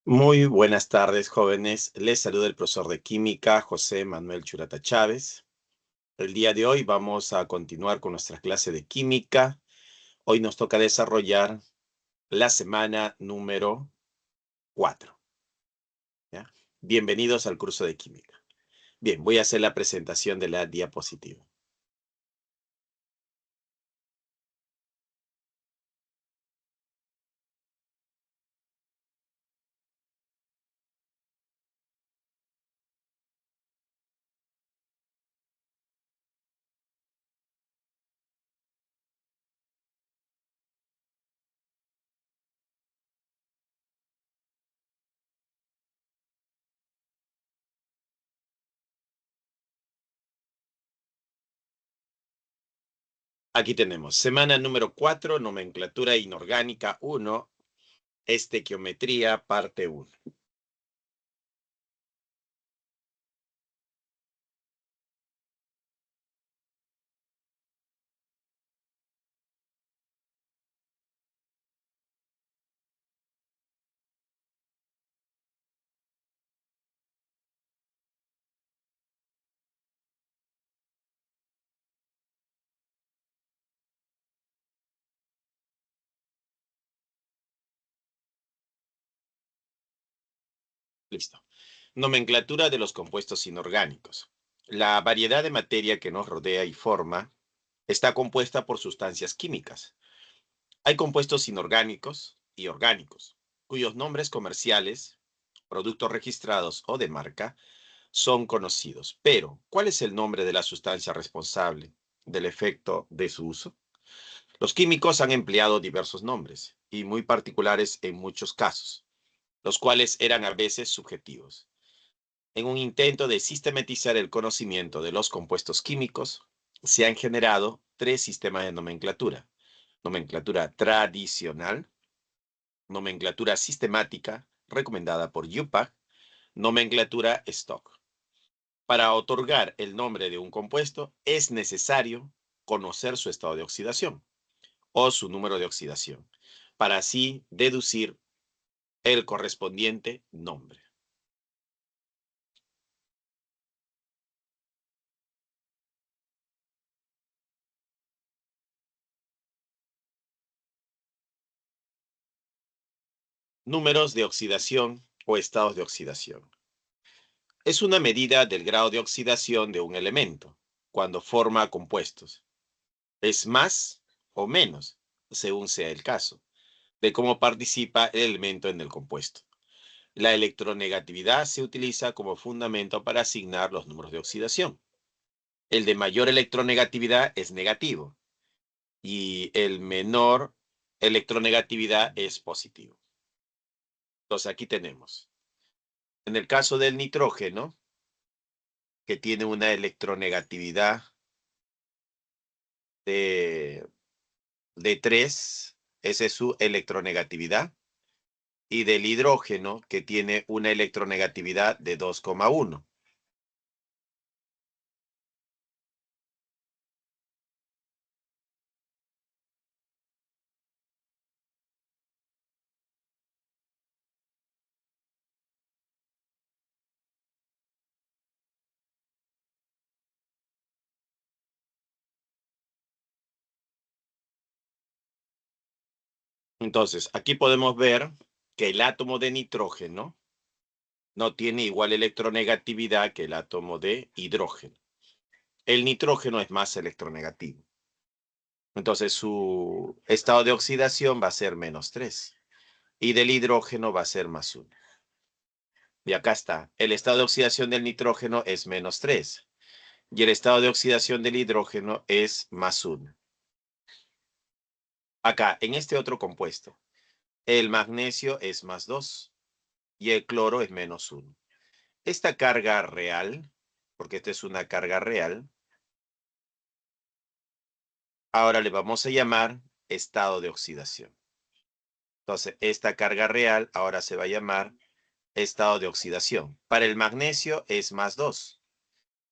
Muy buenas tardes, jóvenes. Les saluda el profesor de química, José Manuel Churata Chávez. El día de hoy vamos a continuar con nuestra clase de química. Hoy nos toca desarrollar la semana número 4. ¿Ya? Bienvenidos al curso de química. Bien, voy a hacer la presentación de la diapositiva. Aquí tenemos semana número 4, nomenclatura inorgánica 1, estequiometría, parte 1. Listo. Nomenclatura de los compuestos inorgánicos. La variedad de materia que nos rodea y forma está compuesta por sustancias químicas. Hay compuestos inorgánicos y orgánicos, cuyos nombres comerciales, productos registrados o de marca, son conocidos. Pero, ¿cuál es el nombre de la sustancia responsable del efecto de su uso? Los químicos han empleado diversos nombres, y muy particulares en muchos casos, los cuales eran a veces subjetivos. En un intento de sistematizar el conocimiento de los compuestos químicos, se han generado tres sistemas de nomenclatura: nomenclatura tradicional, nomenclatura sistemática, recomendada por UPAC, nomenclatura stock. Para otorgar el nombre de un compuesto es necesario conocer su estado de oxidación o su número de oxidación, para así deducir el correspondiente nombre. Números de oxidación o estados de oxidación. Es una medida del grado de oxidación de un elemento cuando forma compuestos. Es más o menos, según sea el caso, de cómo participa el elemento en el compuesto. La electronegatividad se utiliza como fundamento para asignar los números de oxidación. El de mayor electronegatividad es negativo y el menor electronegatividad es positivo. Entonces aquí tenemos, en el caso del nitrógeno, que tiene una electronegatividad de, de 3, esa es su electronegatividad, y del hidrógeno, que tiene una electronegatividad de 2,1. Entonces, aquí podemos ver que el átomo de nitrógeno no tiene igual electronegatividad que el átomo de hidrógeno. El nitrógeno es más electronegativo. Entonces, su estado de oxidación va a ser -3 y del hidrógeno va a ser +1. Y acá está, el estado de oxidación del nitrógeno es -3 y el estado de oxidación del hidrógeno es +1. Acá, en este otro compuesto, el magnesio es +2 y el cloro es -1. Esta carga real, porque esta es una carga real, ahora le vamos a llamar estado de oxidación. Entonces, esta carga real ahora se va a llamar estado de oxidación. Para el magnesio es +2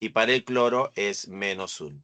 y para el cloro es -1.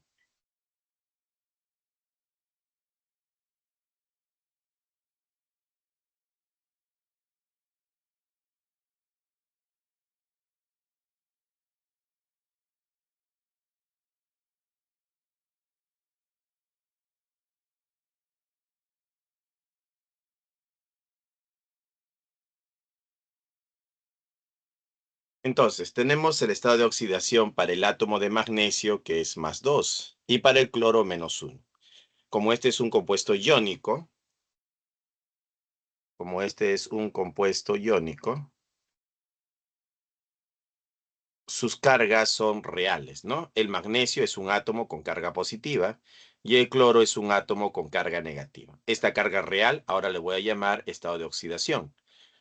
Entonces, tenemos el estado de oxidación para el átomo de magnesio, que es +2, y para el cloro -1. Como este es un compuesto iónico, sus cargas son reales, ¿no? El magnesio es un átomo con carga positiva y el cloro es un átomo con carga negativa. Esta carga real ahora le voy a llamar estado de oxidación.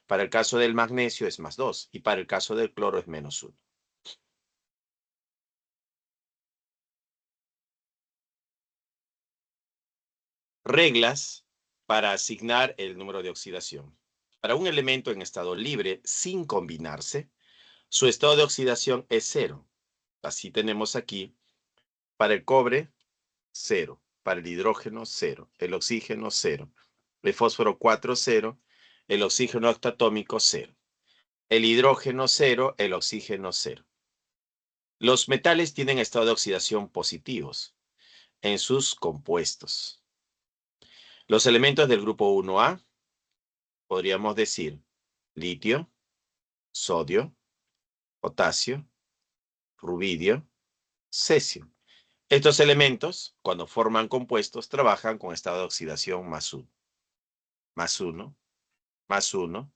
Para el caso del magnesio es +2 y para el caso del cloro es -1. Reglas para asignar el número de oxidación. Para un elemento en estado libre sin combinarse, su estado de oxidación es 0. Así tenemos aquí, para el cobre, 0. Para el hidrógeno, 0. El oxígeno, 0. El fósforo 4, 0. El oxígeno octatómico, 0. El hidrógeno, 0. El oxígeno, 0. Los metales tienen estado de oxidación positivos en sus compuestos. Los elementos del grupo 1A, podríamos decir litio, sodio, potasio, rubidio, cesio. Estos elementos, cuando forman compuestos, trabajan con estado de oxidación +1, +1, +1,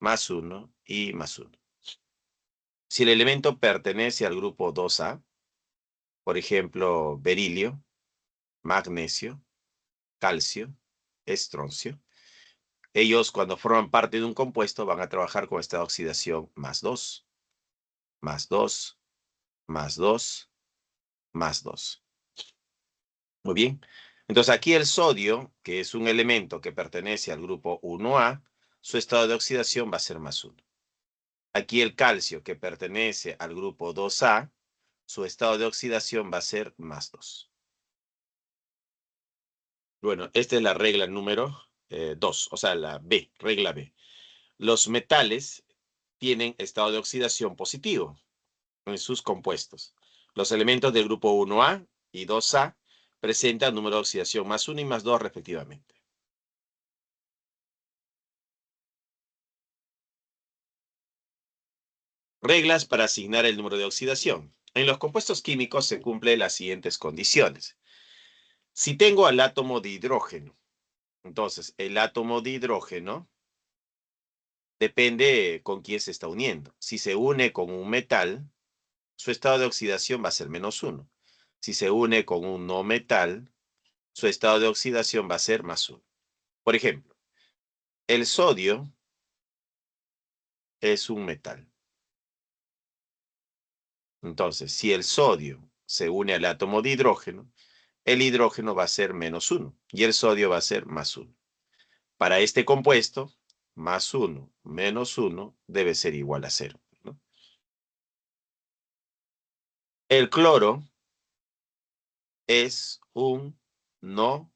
+1 y +1. Si el elemento pertenece al grupo 2A, por ejemplo, berilio, magnesio, calcio, estroncio, ellos cuando forman parte de un compuesto van a trabajar con estado de oxidación +2, +2, +2, +2. Muy bien. Entonces aquí el sodio, que es un elemento que pertenece al grupo 1A, su estado de oxidación va a ser +1. Aquí el calcio, que pertenece al grupo 2A, su estado de oxidación va a ser +2. Bueno, esta es la regla número 2, o sea, la B, regla B. Los metales tienen estado de oxidación positivo en sus compuestos. Los elementos del grupo 1A y 2A presentan número de oxidación +1 y +2 respectivamente. Reglas para asignar el número de oxidación. En los compuestos químicos se cumplen las siguientes condiciones. Si tengo al átomo de hidrógeno, entonces el átomo de hidrógeno depende con quién se está uniendo. Si se une con un metal, su estado de oxidación va a ser -1. Si se une con un no metal, su estado de oxidación va a ser +1. Por ejemplo, el sodio es un metal. Entonces, si el sodio se une al átomo de hidrógeno, el hidrógeno va a ser -1 y el sodio va a ser +1. Para este compuesto, +1 menos 1 debe ser igual a 0, ¿no? El cloro es un no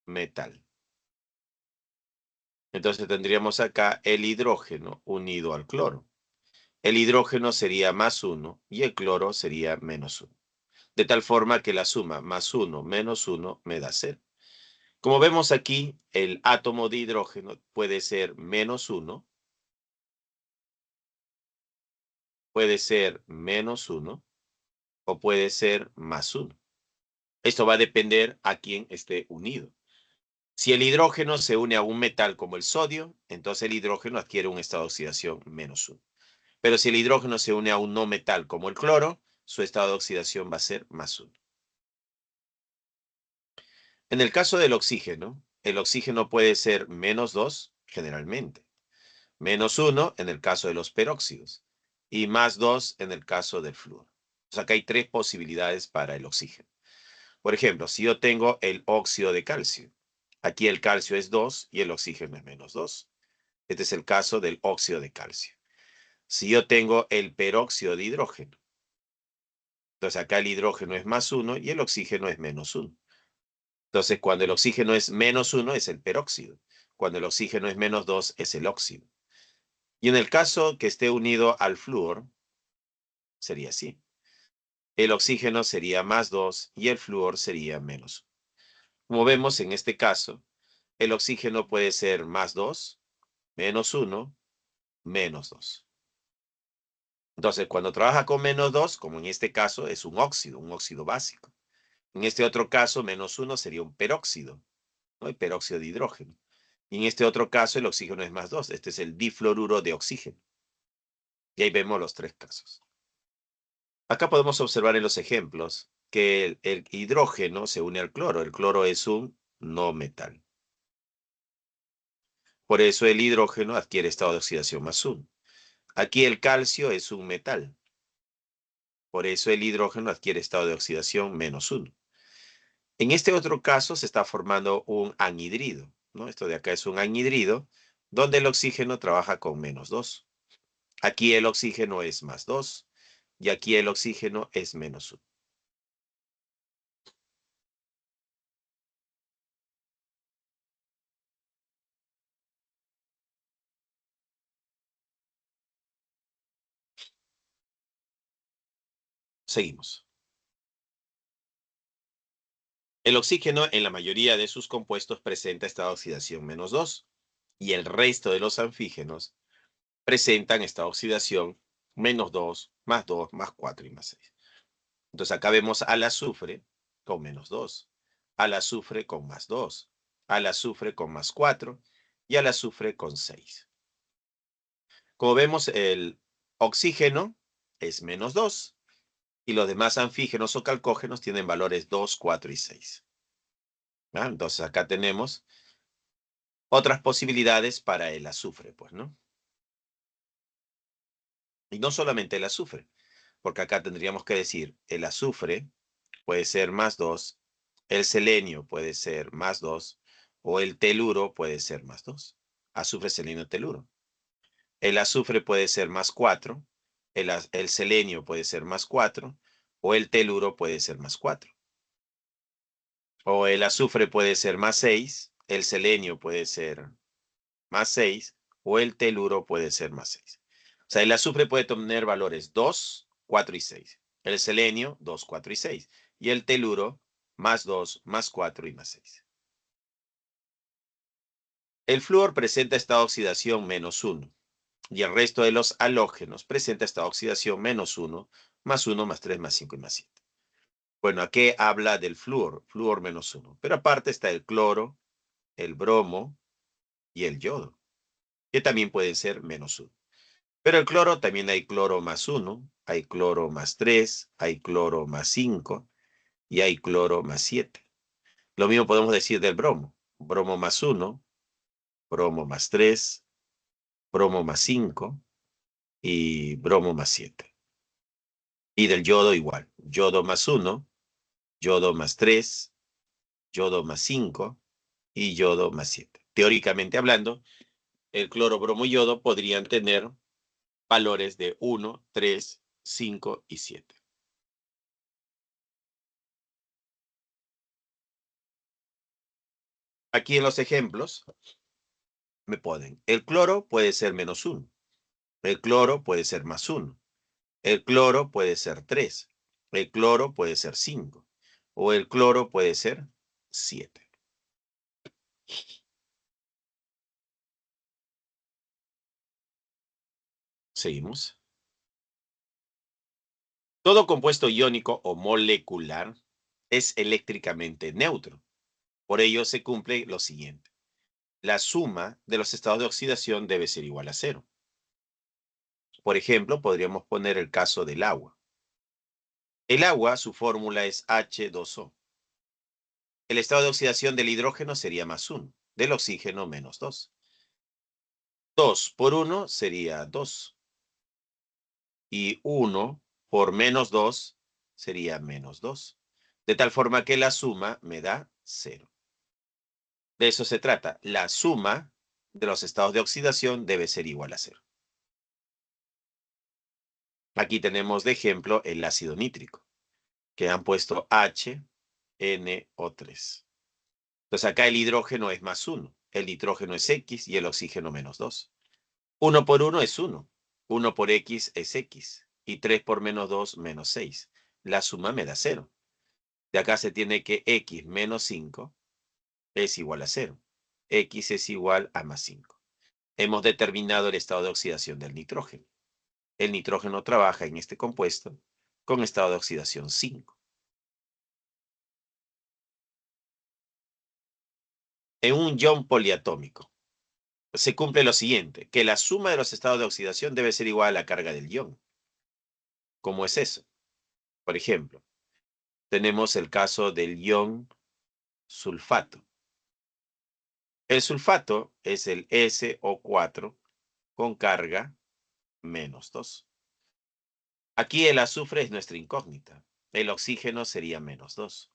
metal. Entonces tendríamos acá el hidrógeno unido al cloro. El hidrógeno sería +1 y el cloro sería -1. De tal forma que la suma +1 menos 1 me da 0. Como vemos aquí, el átomo de hidrógeno puede ser -1, puede ser -1 o puede ser +1. Esto va a depender a quién esté unido. Si el hidrógeno se une a un metal como el sodio, entonces el hidrógeno adquiere un estado de oxidación -1. Pero si el hidrógeno se une a un no metal como el cloro, su estado de oxidación va a ser +1. En el caso del oxígeno, el oxígeno puede ser -2 generalmente, -1 en el caso de los peróxidos y +2 en el caso del flúor. O sea, acá hay 3 posibilidades para el oxígeno. Por ejemplo, si yo tengo el óxido de calcio, aquí el calcio es 2 y el oxígeno es -2. Este es el caso del óxido de calcio. Si yo tengo el peróxido de hidrógeno, entonces acá el hidrógeno es +1 y el oxígeno es -1. Entonces, cuando el oxígeno es -1 es el peróxido. Cuando el oxígeno es -2 es el óxido. Y en el caso que esté unido al flúor, sería así. El oxígeno sería +2 y el flúor sería -1. Como vemos en este caso, el oxígeno puede ser +2, -1, -2. Entonces, cuando trabaja con -2, como en este caso, es un óxido básico. En este otro caso, -1 sería un peróxido, ¿no? El peróxido de hidrógeno. Y en este otro caso, el oxígeno es +2. Este es el difluoruro de oxígeno. Y ahí vemos los tres casos. Acá podemos observar en los ejemplos que el hidrógeno se une al cloro. El cloro es un no metal. Por eso el hidrógeno adquiere estado de oxidación +1. Aquí el calcio es un metal. Por eso el hidrógeno adquiere estado de oxidación -1. En este otro caso se está formando un anhidrido, ¿no? Esto de acá es un anhidrido, donde el oxígeno trabaja con -2. Aquí el oxígeno es +2 y aquí el oxígeno es -1. Seguimos. El oxígeno en la mayoría de sus compuestos presenta estado de oxidación -2 y el resto de los anfígenos presentan estado de oxidación -2, +2, +4 y +6. Entonces acá vemos al azufre con -2, al azufre con +2, al azufre con +4 y al azufre con 6. Como vemos, el oxígeno es -2 y los demás anfígenos o calcógenos tienen valores 2, 4 y 6. ¿Ah? Entonces acá tenemos otras posibilidades para el azufre, pues, ¿no? Y no solamente el azufre, porque acá tendríamos que decir el azufre puede ser +2, el selenio puede ser +2 o el teluro puede ser +2. Azufre, selenio, teluro. El azufre puede ser +4, el selenio puede ser +4 o el teluro puede ser +4. O el azufre puede ser +6, el selenio puede ser +6 o el teluro puede ser +6. O sea, el azufre puede tener valores 2, 4 y 6. El selenio, 2, 4 y 6. Y el teluro, +2, +4 y +6. El flúor presenta estado de oxidación -1 y el resto de los halógenos presenta estado de oxidación -1, +1, +3, +5 y +7. Bueno, aquí habla del flúor, flúor -1. Pero aparte está el cloro, el bromo y el yodo, que también pueden ser -1. Pero el cloro también hay cloro +1, hay cloro +3, hay cloro +5 y hay cloro +7. Lo mismo podemos decir del bromo. Bromo +1, bromo +3, bromo +5 y bromo +7. Y del yodo igual. Yodo +1, yodo +3, yodo +5 y yodo +7. Teóricamente hablando, el cloro, bromo y yodo podrían tener valores de 1, 3, 5 y 7. Aquí en los ejemplos me ponen, el cloro puede ser -1, el cloro puede ser +1, el cloro puede ser 3, el cloro puede ser 5 o el cloro puede ser 7. Seguimos. Todo compuesto iónico o molecular es eléctricamente neutro. Por ello se cumple lo siguiente. La suma de los estados de oxidación debe ser igual a 0. Por ejemplo, podríamos poner el caso del agua. El agua, su fórmula es H2O. El estado de oxidación del hidrógeno sería +1, del oxígeno -2. 2 por 1 sería 2. Y 1 por -2 sería -2. De tal forma que la suma me da 0. De eso se trata. La suma de los estados de oxidación debe ser igual a 0. Aquí tenemos de ejemplo el ácido nítrico, que han puesto HNO3. Entonces acá el hidrógeno es +1, el nitrógeno es X y el oxígeno -2. 1 por 1 es 1, 1 por X es X y 3 por -2 -6. La suma me da 0. De acá se tiene que X menos 5 es igual a 0. X es igual a +5. Hemos determinado el estado de oxidación del nitrógeno. El nitrógeno trabaja en este compuesto con estado de oxidación 5. En un ion poliatómico se cumple lo siguiente, que la suma de los estados de oxidación debe ser igual a la carga del ion. ¿Cómo es eso? Por ejemplo, tenemos el caso del ion sulfato. El sulfato es el SO4 con carga -2. Aquí el azufre es nuestra incógnita. El oxígeno sería -2.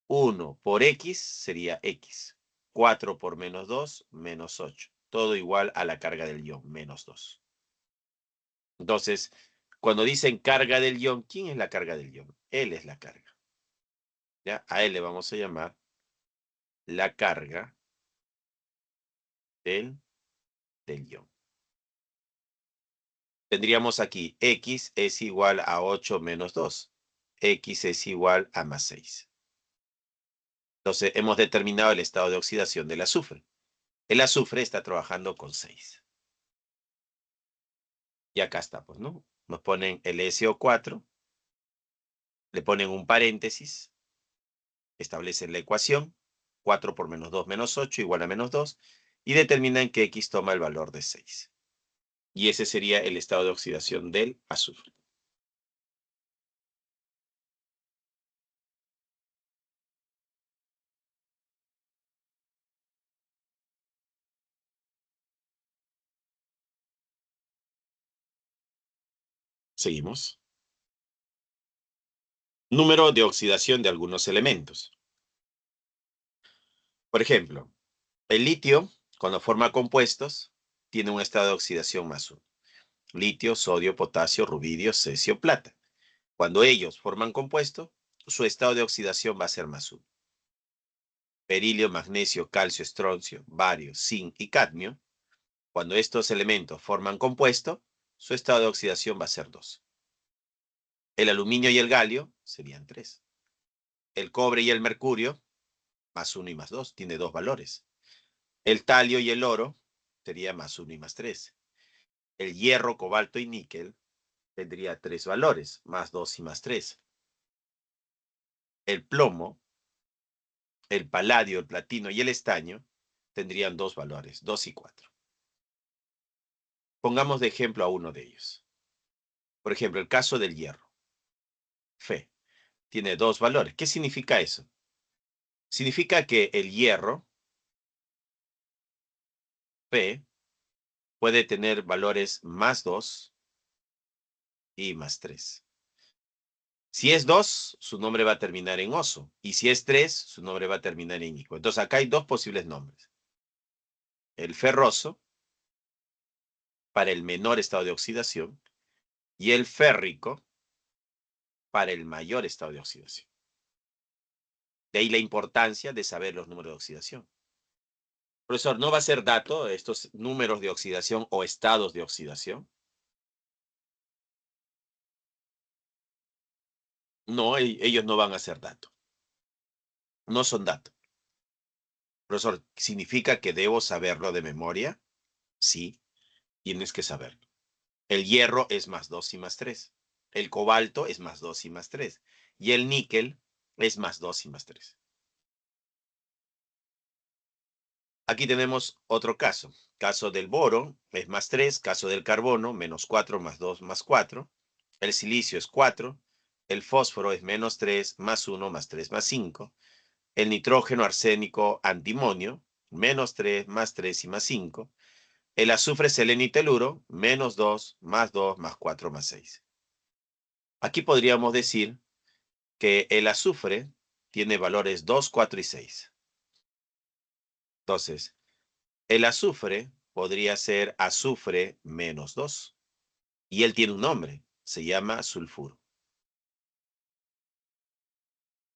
1 por X sería X. 4 por -2, -8. Todo igual a la carga del ion, -2. Entonces, cuando dicen carga del ion, ¿quién es la carga del ion? Él es la carga. ¿Ya? A él le vamos a llamar la carga del, del ion. Tendríamos aquí X es igual a 8 menos 2. X es igual a +6. Entonces, hemos determinado el estado de oxidación del azufre. El azufre está trabajando con 6. Y acá está, pues, ¿no? Nos ponen el SO4, le ponen un paréntesis, establecen la ecuación, 4 por -2 -8 igual a -2, y determinan que X toma el valor de 6. Y ese sería el estado de oxidación del azufre. Seguimos. Número de oxidación de algunos elementos. Por ejemplo, el litio, cuando forma compuestos, tiene un estado de oxidación +1. Litio, sodio, potasio, rubidio, cesio, plata. Cuando ellos forman compuesto, su estado de oxidación va a ser +1. Berilio, magnesio, calcio, estroncio, bario, zinc y cadmio. Cuando estos elementos forman compuesto, su estado de oxidación va a ser 2. El aluminio y el galio serían 3. El cobre y el mercurio, +1 y +2, tiene 2 valores. El talio y el oro sería +1 y +3. El hierro, cobalto y níquel tendría 3 valores, +2 y +3. El plomo, el paladio, el platino y el estaño tendrían 2 valores, 2 y 4. Pongamos de ejemplo a uno de ellos. Por ejemplo, el caso del hierro. Fe. Tiene 2 valores. ¿Qué significa eso? Significa que el hierro, Fe, puede tener valores +2 y +3. Si es 2, su nombre va a terminar en oso. Y si es 3, su nombre va a terminar en ico. Entonces acá hay 2 posibles nombres. El ferroso, para el menor estado de oxidación, y el férrico, para el mayor estado de oxidación. De ahí la importancia de saber los números de oxidación. Profesor, ¿no va a ser dato estos números de oxidación o estados de oxidación? No, ellos no van a ser dato. No son dato. Profesor, ¿significa que debo saberlo de memoria? Sí, tienes que saberlo. El hierro es +2 y +3. El cobalto es +2 y +3. Y el níquel es +2 y +3. Aquí tenemos otro caso. Caso del boro es +3, caso del carbono, -4, +2, +4. El silicio es 4. El fósforo es -3, +1, +3, +5. El nitrógeno, arsénico, antimonio, -3, +3 y +5. El azufre, seleno y teluro, -2, +2, +4, +6. Aquí podríamos decir que el azufre tiene valores 2, 4 y 6. Entonces, el azufre podría ser azufre -2. Y él tiene un nombre, se llama sulfuro.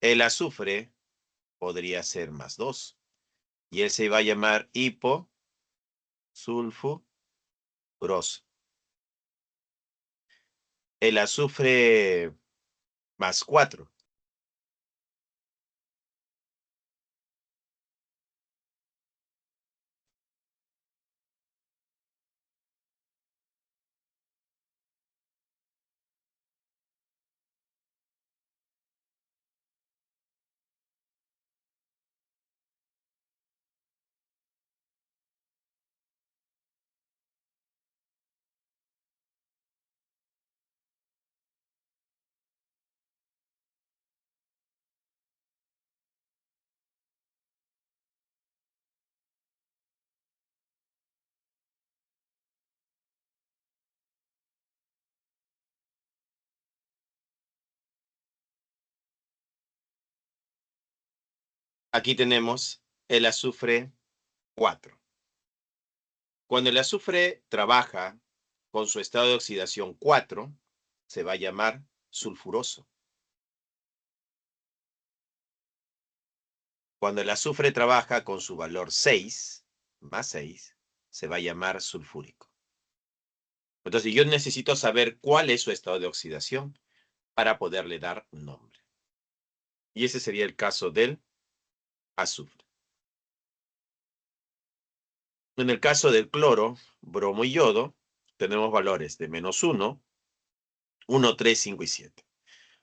El azufre podría ser +2. Y él se va a llamar hiposulfuroso. El azufre +4 Aquí tenemos el azufre 4. Cuando el azufre trabaja con su estado de oxidación 4, se va a llamar sulfuroso. Cuando el azufre trabaja con su valor 6, más 6, se va a llamar sulfúrico. Entonces yo necesito saber cuál es su estado de oxidación para poderle dar nombre. Y ese sería el caso del azufre. En el caso del cloro, bromo y yodo, tenemos valores de -1, 1, 3, 5 y 7.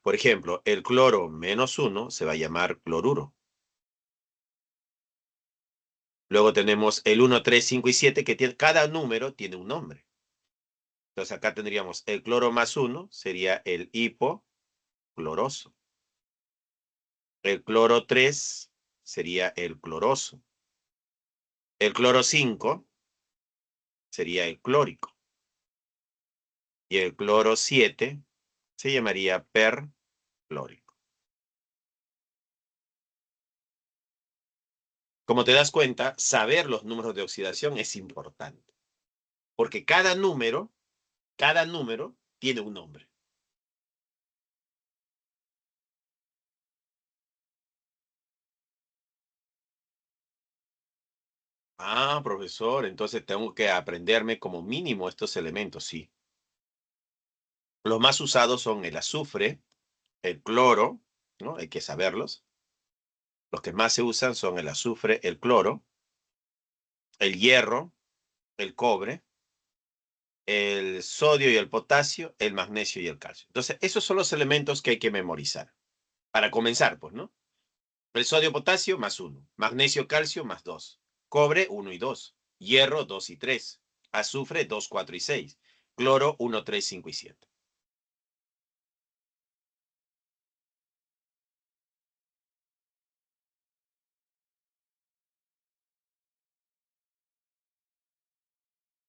Por ejemplo, el cloro -1 se va a llamar cloruro. Luego tenemos el 1, 3, 5 y 7, que cada número tiene un nombre. Entonces acá tendríamos el cloro +1, sería el hipocloroso. El cloro 3 sería el cloroso. El cloro 5 sería el clórico. Y el cloro 7 se llamaría perclórico. Como te das cuenta, saber los números de oxidación es importante. Porque cada número tiene un nombre. Ah, profesor, entonces tengo que aprenderme como mínimo estos elementos, sí. Los más usados son el azufre, el cloro, ¿no? Hay que saberlos. Los que más se usan son el azufre, el cloro, el hierro, el cobre, el sodio y el potasio, el magnesio y el calcio. Entonces, esos son los elementos que hay que memorizar. Para comenzar, pues, ¿no? El sodio, potasio, +1. Magnesio, calcio, +2. Cobre, 1 y 2. Hierro, 2 y 3. Azufre, 2, 4 y 6. Cloro, 1, 3, 5 y 7.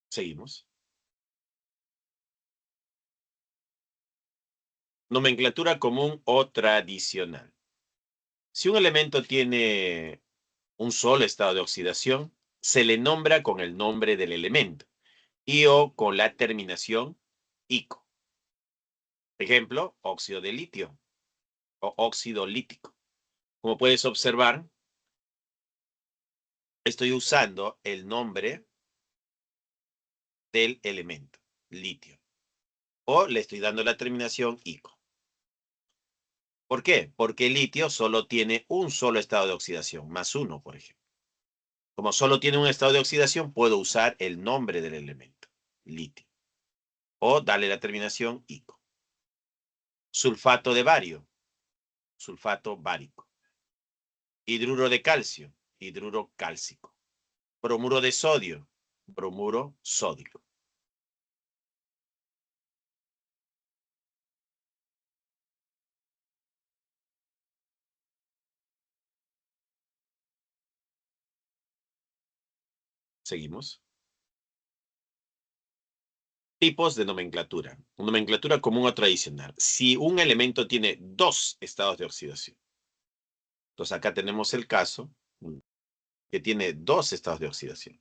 Seguimos. Nomenclatura común o tradicional. Si un elemento tiene un solo estado de oxidación, se le nombra con el nombre del elemento y o con la terminación ico. Ejemplo, óxido de litio o óxido lítico. Como puedes observar, estoy usando el nombre del elemento, litio, o le estoy dando la terminación ico. ¿Por qué? Porque el litio solo tiene un solo estado de oxidación, +1, por ejemplo. Como solo tiene un estado de oxidación, puedo usar el nombre del elemento, litio, o darle la terminación ico. Sulfato de bario, sulfato bárico. Hidruro de calcio, hidruro cálcico. Bromuro de sodio, bromuro sódico. Seguimos. Tipos de nomenclatura. Nomenclatura común o tradicional. Si un elemento tiene dos estados de oxidación. Entonces acá tenemos el caso que tiene dos estados de oxidación.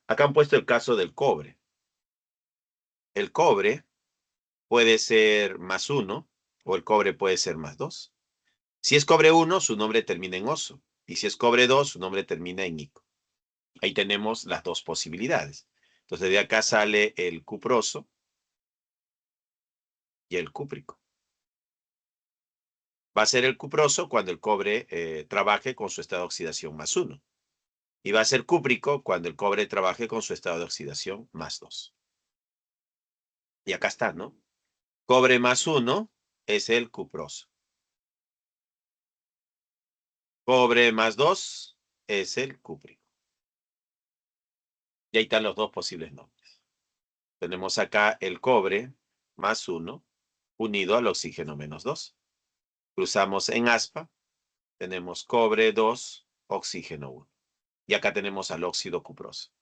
Acá han puesto el caso del cobre. El cobre puede ser +1 o el cobre puede ser +2. Si es cobre 1, su nombre termina en oso. Y si es cobre 2, su nombre termina en ico. Ahí tenemos las dos posibilidades. Entonces de acá sale el cuproso y el cúprico. Va a ser el cuproso cuando el cobre trabaje con su estado de oxidación +1. Y va a ser cúprico cuando el cobre trabaje con su estado de oxidación +2. Y acá está, ¿no? Cobre +1 es el cuproso. Cobre +2 es el cúprico. Y ahí están los dos posibles nombres. Tenemos acá el cobre +1 unido al oxígeno -2. Cruzamos en aspa, tenemos cobre 2, oxígeno 1. Y acá tenemos al óxido cuproso.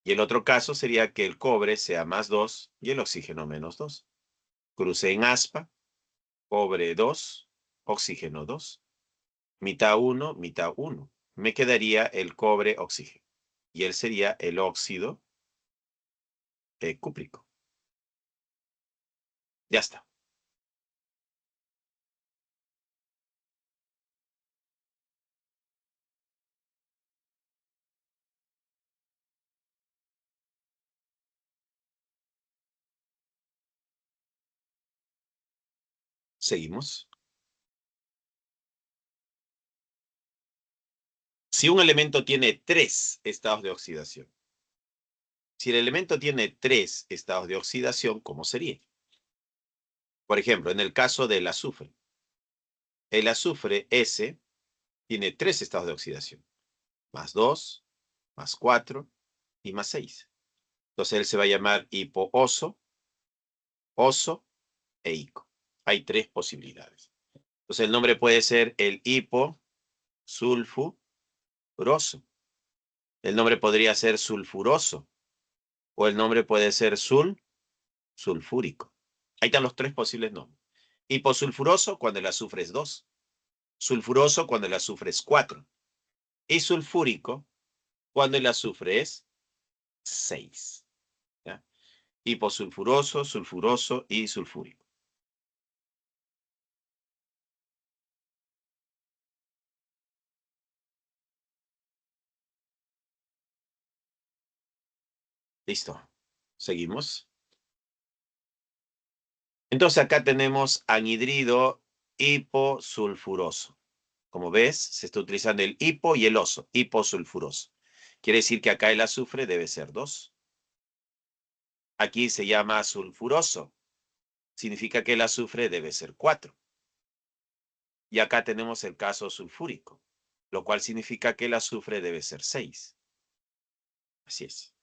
Y el otro caso sería que el cobre sea +2 y el oxígeno -2. Crucé en aspa, cobre 2, oxígeno 2. Mitad 1, mitad 1. Me quedaría el cobre oxígeno. Y él sería el óxido cúprico. Ya está. Seguimos. Si un elemento tiene 3 estados de oxidación. Si el elemento tiene 3 estados de oxidación, ¿cómo sería? Por ejemplo, en el caso del azufre. El azufre S tiene 3 estados de oxidación. Más 2, más 4 y más 6. Entonces él se va a llamar hipooso, oso e ico. Hay 3 posibilidades. Entonces el nombre puede ser el hiposulfuroso. El nombre podría ser sulfuroso. O el nombre puede ser sulfúrico. Ahí están los 3 posibles nombres. Hiposulfuroso cuando el azufre es 2. Sulfuroso cuando el azufre es 4. Y sulfúrico cuando el azufre es 6. ¿Ya? Hiposulfuroso, sulfuroso y sulfúrico. Listo. Seguimos. Entonces acá tenemos anhidrido hiposulfuroso. Como ves, se está utilizando el hipo y el oso, hiposulfuroso. Quiere decir que acá el azufre debe ser 2. Aquí se llama sulfuroso. Significa que el azufre debe ser 4. Y acá tenemos el caso sulfúrico, lo cual significa que el azufre debe ser 6. Así es.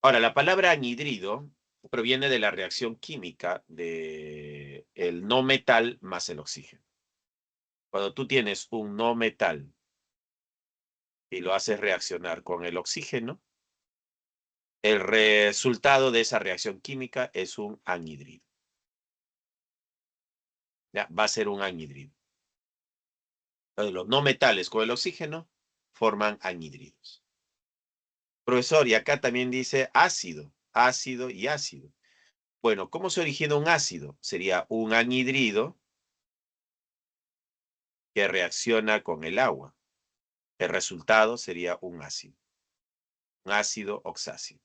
Ahora, la palabra anhidrido proviene de la reacción química de el no metal más el oxígeno. Cuando tú tienes un no metal y lo haces reaccionar con el oxígeno, el resultado de esa reacción química es un anhidrido. Ya, va a ser un anhidrido. Entonces, los no metales con el oxígeno forman anhidridos. Profesor, y acá también dice ácido, ácido y ácido. Bueno, ¿cómo se origina un ácido? Sería un anhidrido que reacciona con el agua. El resultado sería un ácido oxácido.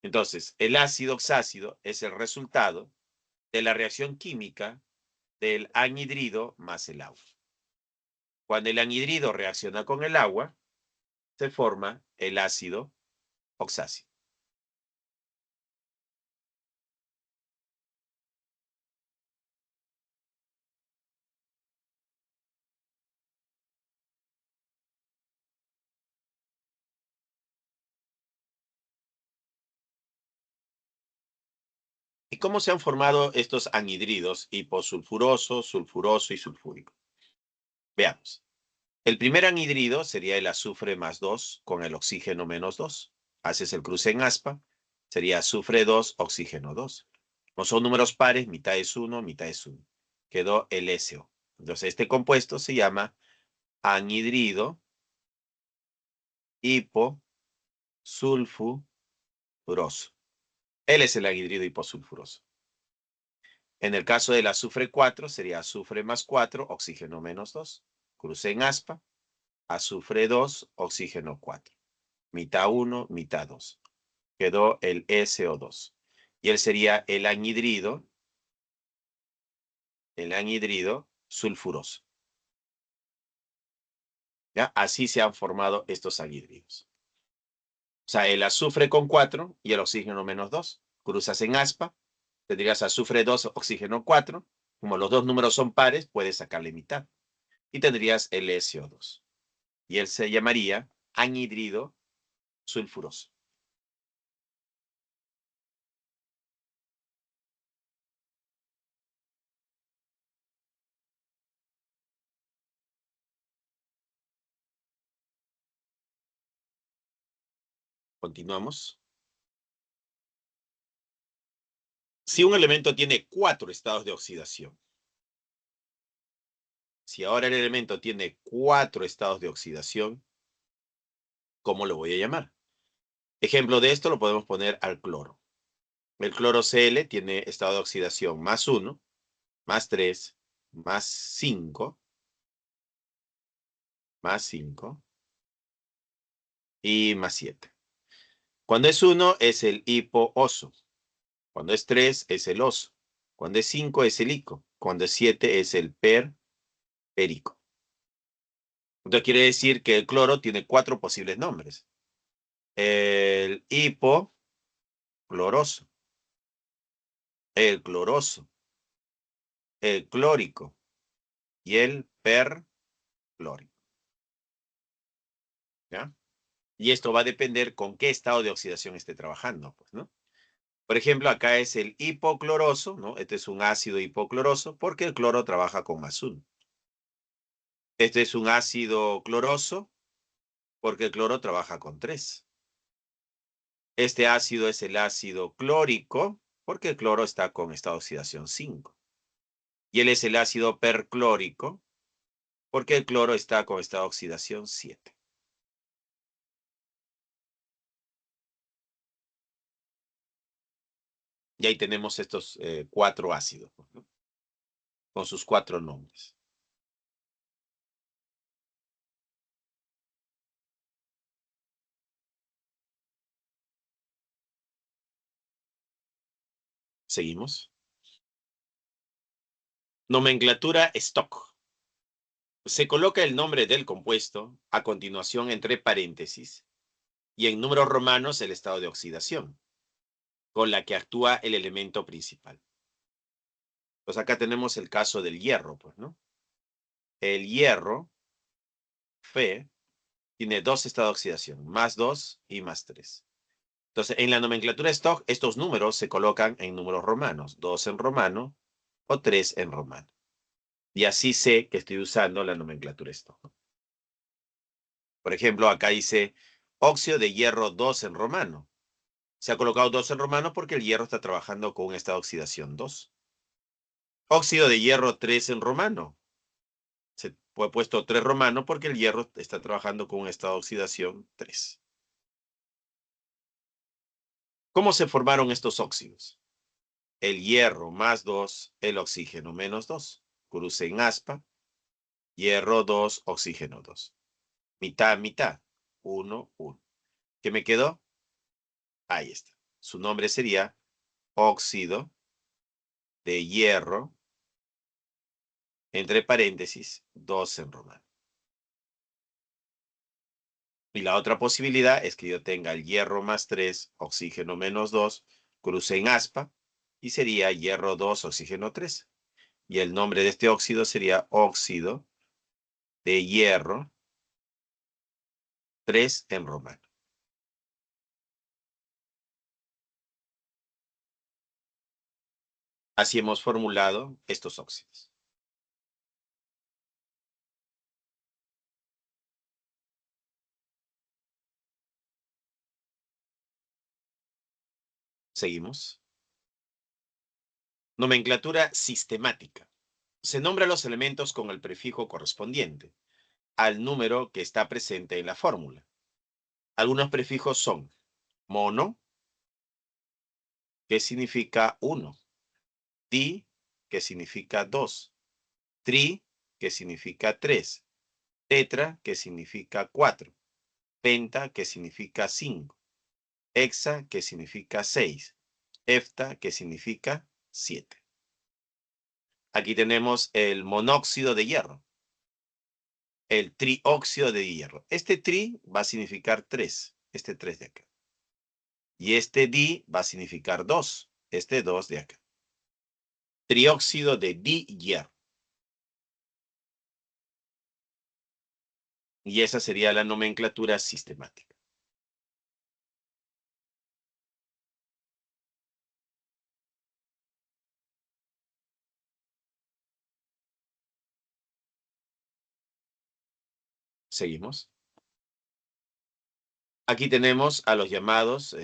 Entonces, el ácido oxácido es el resultado de la reacción química del anhidrido más el agua. Cuando el anhidrido reacciona con el agua, se forma el ácido oxácido. ¿Y cómo se han formado estos anhidridos hiposulfuroso, sulfuroso y sulfúrico? Veamos. El primer anhidrido sería el azufre más 2 con el oxígeno menos 2. Haces el cruce en aspa, sería azufre 2, oxígeno 2. No son números pares, mitad es 1, mitad es 1. Quedó el SO. Entonces este compuesto se llama anhidrido hiposulfuroso. Él es el anhidrido hiposulfuroso. En el caso del azufre 4 sería azufre más 4, oxígeno menos 2. Cruce en aspa, azufre 2, oxígeno 4. Mitad 1, mitad 2. Quedó el SO2. Y él sería el anhidrido sulfuroso. ¿Ya? Así se han formado estos anhidridos. O sea, el azufre con 4 y el oxígeno menos 2. Cruzas en aspa, tendrías azufre 2, oxígeno 4. Como los dos números son pares, puedes sacarle mitad. Y tendrías el SO2. Y él se llamaría anhidrido sulfuroso. Continuamos. Si un elemento tiene 4 estados de oxidación, si ahora el elemento tiene 4 estados de oxidación, ¿cómo lo voy a llamar? Ejemplo de esto lo podemos poner al cloro. El cloro Cl tiene estado de oxidación +1, +3, +5, +5 y +7. Cuando es 1 es el hipooso. Cuando es 3 es el oso. Cuando es 5 es el ico. Cuando es 7 es el perico. Entonces quiere decir que el cloro tiene 4 posibles nombres. El hipocloroso, el cloroso, el clórico y el perclórico. ¿Ya? Y esto va a depender con qué estado de oxidación esté trabajando, pues, ¿no? Por ejemplo, acá es el hipocloroso, ¿no? Este es un ácido hipocloroso porque el cloro trabaja con +1. Este es un ácido cloroso porque el cloro trabaja con 3. Este ácido es el ácido clórico porque el cloro está con estado de oxidación 5. Y él es el ácido perclórico porque el cloro está con estado de oxidación 7. Y ahí tenemos estos 4 ácidos, ¿no? Con sus 4 nombres. Seguimos. Nomenclatura stock. Se coloca el nombre del compuesto a continuación entre paréntesis y en números romanos el estado de oxidación, con la que actúa el elemento principal. Pues acá tenemos el caso del hierro, pues, ¿no? El hierro, Fe, tiene 2 estados de oxidación, +2 y +3. Entonces, en la nomenclatura stock, estos números se colocan en números romanos, 2 en romano o 3 en romano. Y así sé que estoy usando la nomenclatura stock. Por ejemplo, acá dice óxido de hierro 2 en romano. Se ha colocado 2 en romano porque el hierro está trabajando con un estado de oxidación 2. Óxido de hierro 3 en romano. Se fue puesto 3 romano porque el hierro está trabajando con un estado de oxidación 3. ¿Cómo se formaron estos óxidos? El hierro +2, el oxígeno -2. Cruce en aspa, hierro 2, oxígeno 2. Mitad, mitad. 1, 1. ¿Qué me quedó? Ahí está. Su nombre sería óxido de hierro, entre paréntesis, 2 en romano. Y la otra posibilidad es que yo tenga el hierro +3, oxígeno -2, cruce en aspa, y sería hierro 2, oxígeno 3. Y el nombre de este óxido sería óxido de hierro 3 en romano. Así hemos formulado estos óxidos. Seguimos. Nomenclatura sistemática. Se nombra los elementos con el prefijo correspondiente al número que está presente en la fórmula. Algunos prefijos son mono, que significa 1, di, que significa 2, tri, que significa 3, tetra, que significa 4, penta, que significa 5, hexa, que significa 6, hepta, que significa 7. Aquí tenemos el monóxido de hierro, el trióxido de hierro. Este tri va a significar 3, este 3 de acá. Y este di va a significar 2, este 2 de acá. Trióxido de dihierro. Y esa sería la nomenclatura sistemática. Seguimos. Aquí tenemos a los llamados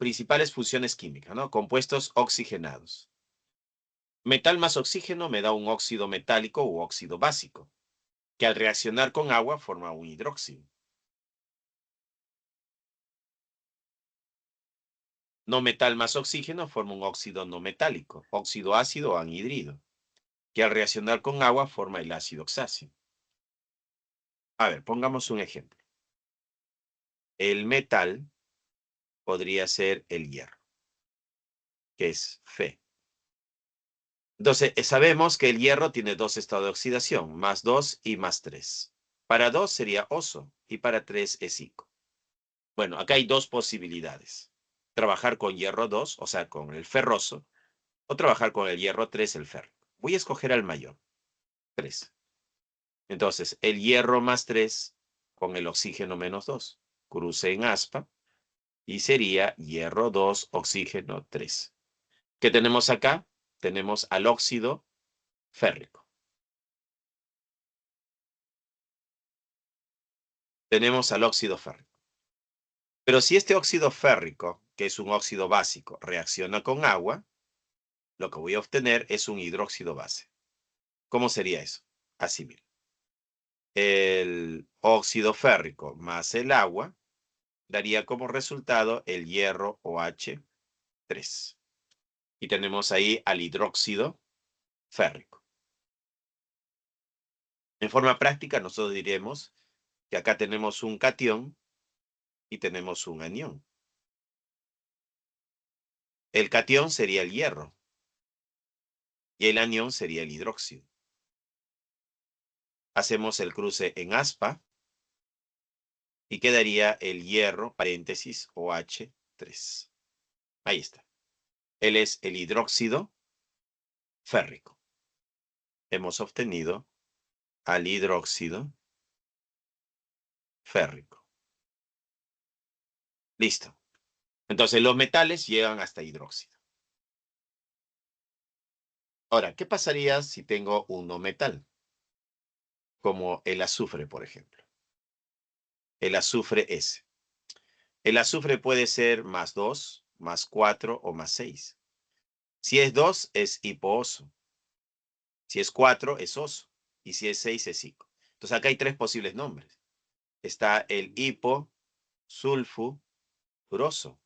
principales funciones químicas, ¿no? Compuestos oxigenados. Metal más oxígeno me da un óxido metálico u óxido básico, que al reaccionar con agua forma un hidróxido. No metal más oxígeno forma un óxido no metálico, óxido ácido o anhidrido, que al reaccionar con agua forma el ácido oxáceo. A ver, pongamos un ejemplo. El metal podría ser el hierro, que es Fe. Entonces, sabemos que el hierro tiene dos estados de oxidación, +2 y +3. Para 2 sería oso y para 3 es ico. Bueno, acá hay dos posibilidades. Trabajar con hierro 2, o sea, con el ferroso, o trabajar con el hierro 3, el férrico. Voy a escoger al mayor, 3. Entonces, el hierro +3 con el oxígeno -2. Cruce en aspa y sería hierro 2, oxígeno 3. ¿Qué tenemos acá? Tenemos al óxido férrico. Tenemos al óxido férrico. Pero si este óxido férrico, que es un óxido básico, reacciona con agua, lo que voy a obtener es un hidróxido base. ¿Cómo sería eso? Así, mira. El óxido férrico más el agua daría como resultado el hierro OH3. Y tenemos ahí al hidróxido férrico. En forma práctica, nosotros diremos que acá tenemos un catión y tenemos un anión. El catión sería el hierro y el anión sería el hidróxido. Hacemos el cruce en aspa y quedaría el hierro, paréntesis, OH3. Ahí está. Él es el hidróxido férrico. Hemos obtenido al hidróxido férrico. Listo. Entonces los metales llegan hasta hidróxido. Ahora, ¿qué pasaría si tengo un no metal? Como el azufre, por ejemplo. El azufre S. El azufre puede ser +2, +4 o +6. Si es 2, es hipooso. Si es 4, es oso. Y si es 6, es ico. Entonces acá hay tres posibles nombres. Está el hiposulfuroso.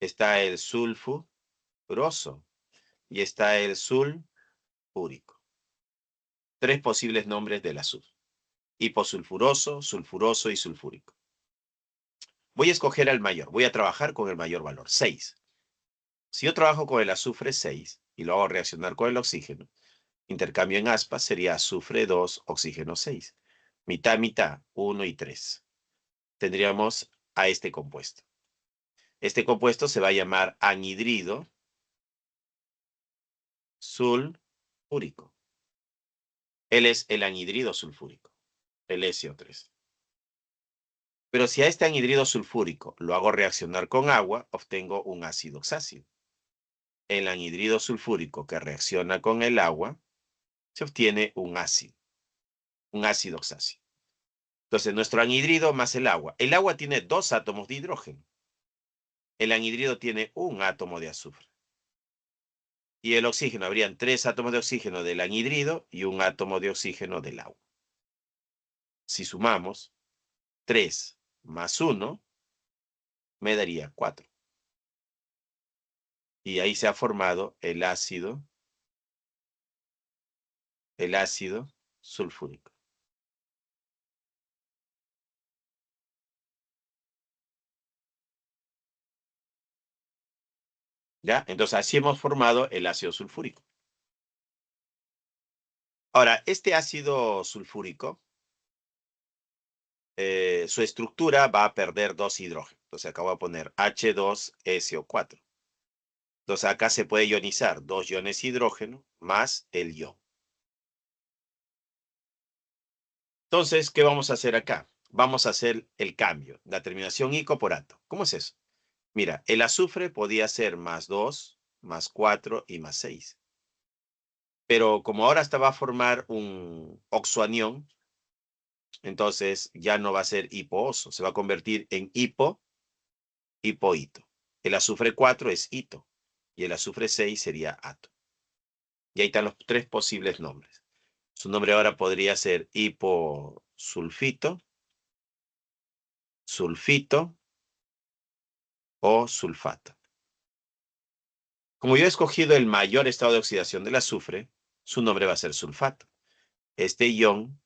Está el sulfuroso. Y está el sulfúrico. Tres posibles nombres del azufre. Hiposulfuroso, sulfuroso y sulfúrico. Voy a escoger al mayor. Voy a trabajar con el mayor valor, 6. Si yo trabajo con el azufre 6 y lo hago reaccionar con el oxígeno, intercambio en aspa sería azufre 2, oxígeno 6. Mitad, mitad, 1 y 3. Tendríamos a este compuesto. Este compuesto se va a llamar anhidrido sulfúrico. Él es el anhidrido sulfúrico, el SO3. Pero si a este anhidrido sulfúrico lo hago reaccionar con agua, obtengo un ácido oxácido. El anhidrido sulfúrico que reacciona con el agua, se obtiene un ácido oxácido. Entonces, nuestro anhidrido más el agua. El agua tiene 2 átomos de hidrógeno. El anhidrido tiene un átomo de azufre. Y el oxígeno, habrían 3 átomos de oxígeno del anhidrido y un átomo de oxígeno del agua. Si sumamos 3 más 1, me daría 4. Y ahí se ha formado el ácido sulfúrico. ¿Ya? Entonces así hemos formado el ácido sulfúrico. Ahora, este ácido sulfúrico, su estructura va a perder 2 hidrógenos. Entonces acá voy a poner H2SO4. Entonces acá se puede ionizar 2 iones hidrógeno más el ion. Entonces, ¿qué vamos a hacer acá? Vamos a hacer el cambio, la terminación ico por ato. ¿Cómo es eso? Mira, el azufre podía ser +2, +4 y +6. Pero como ahora va a formar un oxoanión, entonces ya no va a ser hipooso, se va a convertir en hipoito. El azufre 4 es hito y el azufre 6 sería ato. Y ahí están los tres posibles nombres. Su nombre ahora podría ser hiposulfito, sulfito o sulfato. Como yo he escogido el mayor estado de oxidación del azufre, su nombre va a ser sulfato. Este ion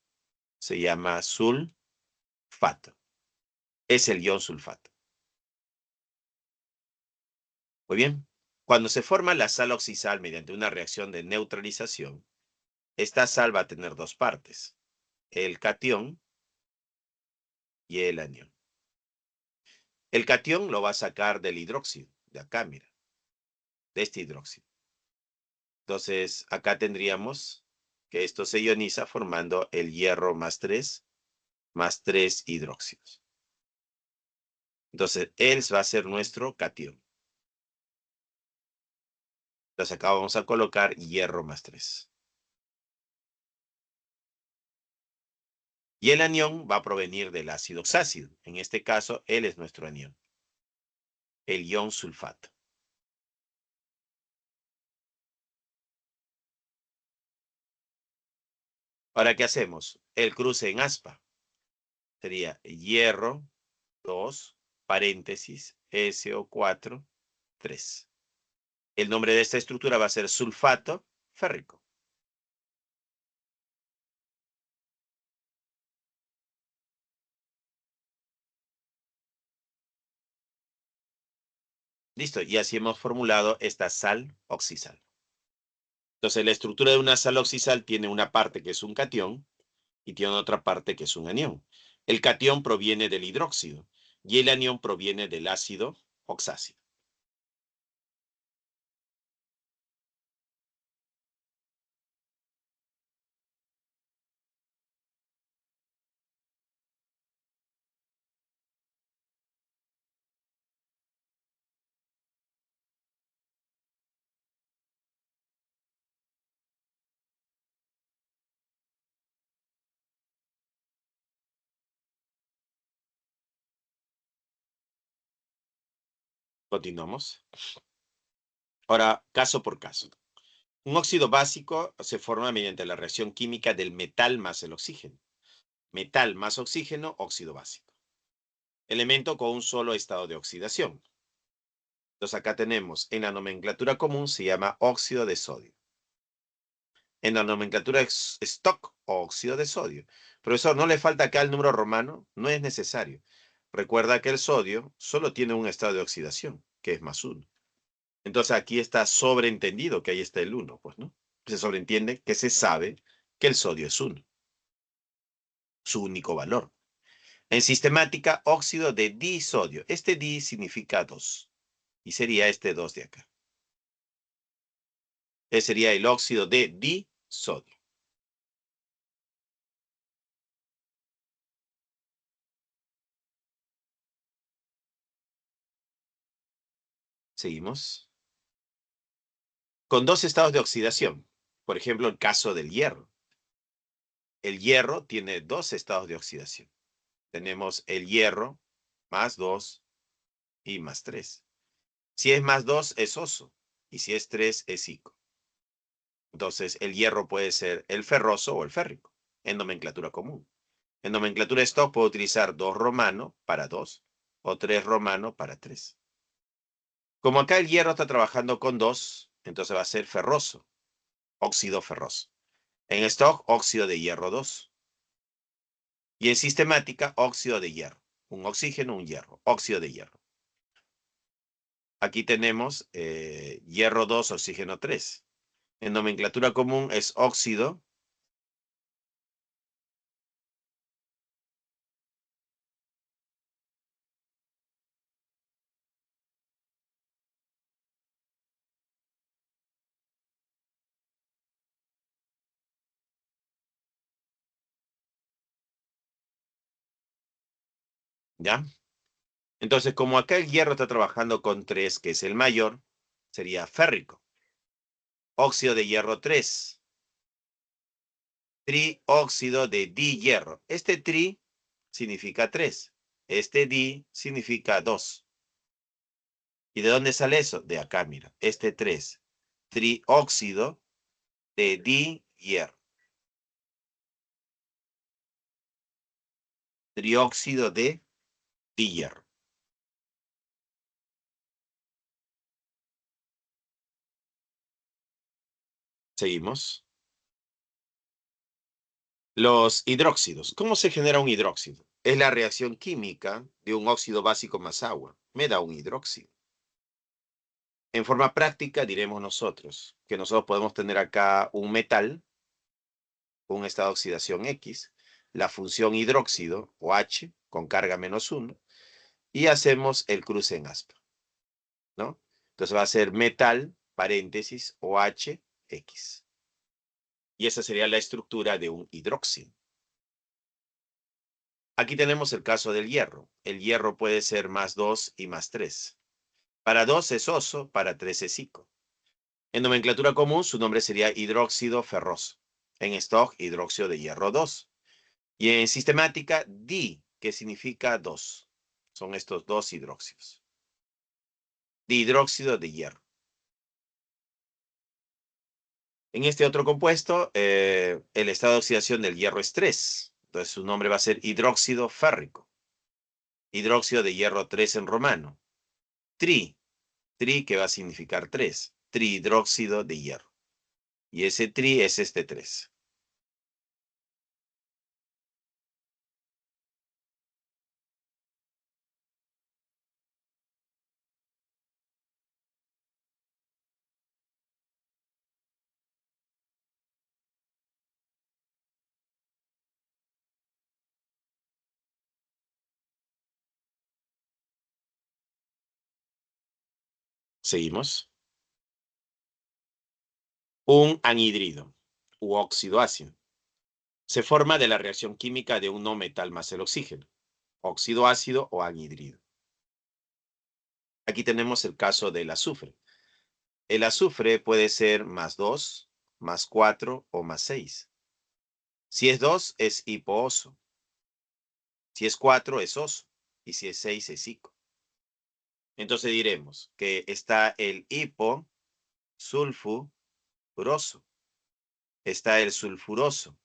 se llama sulfato. Es el ion sulfato. Muy bien. Cuando se forma la sal oxisal mediante una reacción de neutralización, esta sal va a tener dos partes, el catión y el anión. El catión lo va a sacar del hidróxido, de acá, mira, de este hidróxido. Entonces, acá tendríamos que esto se ioniza formando el hierro más 3 hidróxidos. Entonces, él va a ser nuestro catión. Entonces, acá vamos a colocar hierro más 3. Y el anión va a provenir del ácido oxácido. En este caso, él es nuestro anión, el ion sulfato. Ahora, ¿qué hacemos? El cruce en aspa sería hierro 2, paréntesis, SO4, 3. El nombre de esta estructura va a ser sulfato férrico. Listo, y así hemos formulado esta sal oxisal. Entonces, la estructura de una sal oxisal tiene una parte que es un catión y tiene otra parte que es un anión. El catión proviene del hidróxido y el anión proviene del ácido oxácido. Continuamos. Ahora, caso por caso. Un óxido básico se forma mediante la reacción química del metal más el oxígeno. Metal más oxígeno, óxido básico. Elemento con un solo estado de oxidación. Entonces acá tenemos, en la nomenclatura común se llama óxido de sodio. En la nomenclatura stock, óxido de sodio. Profesor, ¿no le falta acá el número romano? No es necesario. Recuerda que el sodio solo tiene un estado de oxidación, que es +1. Entonces aquí está sobreentendido que ahí está el 1, pues, ¿no? Se sobreentiende que se sabe que el sodio es 1, su único valor. En sistemática, óxido de disodio. Este di significa 2 y sería este 2 de acá. Ese sería el óxido de disodio. Seguimos. Con dos estados de oxidación. Por ejemplo, el caso del hierro. El hierro tiene dos estados de oxidación. Tenemos el hierro +2 y +3. Si es +2 es oso y si es 3 es ico. Entonces, el hierro puede ser el ferroso o el férrico, en nomenclatura común. En nomenclatura stock puedo utilizar 2 romano para 2 o 3 romano para 3. Como acá el hierro está trabajando con 2, entonces va a ser ferroso, óxido ferroso. En stock, óxido de hierro 2. Y en sistemática, óxido de hierro. Un oxígeno, un hierro, óxido de hierro. Aquí tenemos hierro 2, oxígeno 3. En nomenclatura común es óxido ¿ya? Entonces, como acá el hierro está trabajando con 3, que es el mayor, sería férrico. Óxido de hierro 3. Trióxido de dihierro. Este tri significa 3. Este di significa 2. ¿Y de dónde sale eso? De acá, mira. Este 3. Trióxido de dihierro. Trióxido de dihierro. Seguimos. Los hidróxidos. ¿Cómo se genera un hidróxido? Es la reacción química de un óxido básico más agua. Me da un hidróxido. En forma práctica diremos nosotros que nosotros podemos tener acá un metal, un estado de oxidación X, la función hidróxido o H con carga -1 y hacemos el cruce en aspa, ¿no? Entonces va a ser metal, paréntesis, OH, X. Y esa sería la estructura de un hidróxido. Aquí tenemos el caso del hierro. El hierro puede ser +2 y +3. Para 2 es oso, para 3 es ico. En nomenclatura común, su nombre sería hidróxido ferroso. En stock, hidróxido de hierro 2. Y en sistemática, di, que significa 2. Son estos dos hidróxidos. Dihidróxido de hierro. En este otro compuesto, el estado de oxidación del hierro es 3. Entonces su nombre va a ser hidróxido férrico. Hidróxido de hierro 3 en romano. Tri, que va a significar 3. Trihidróxido de hierro. Y ese tri es este 3. Seguimos. Un anhidrido u óxido ácido. Se forma de la reacción química de un no metal más el oxígeno. Óxido ácido o anhidrido. Aquí tenemos el caso del azufre. El azufre puede ser +2, +4 o +6. Si es 2, es hipooso. Si es 4, es oso. Y si es 6, es ico. Entonces diremos que está el hiposulfuroso, está el sulfuroso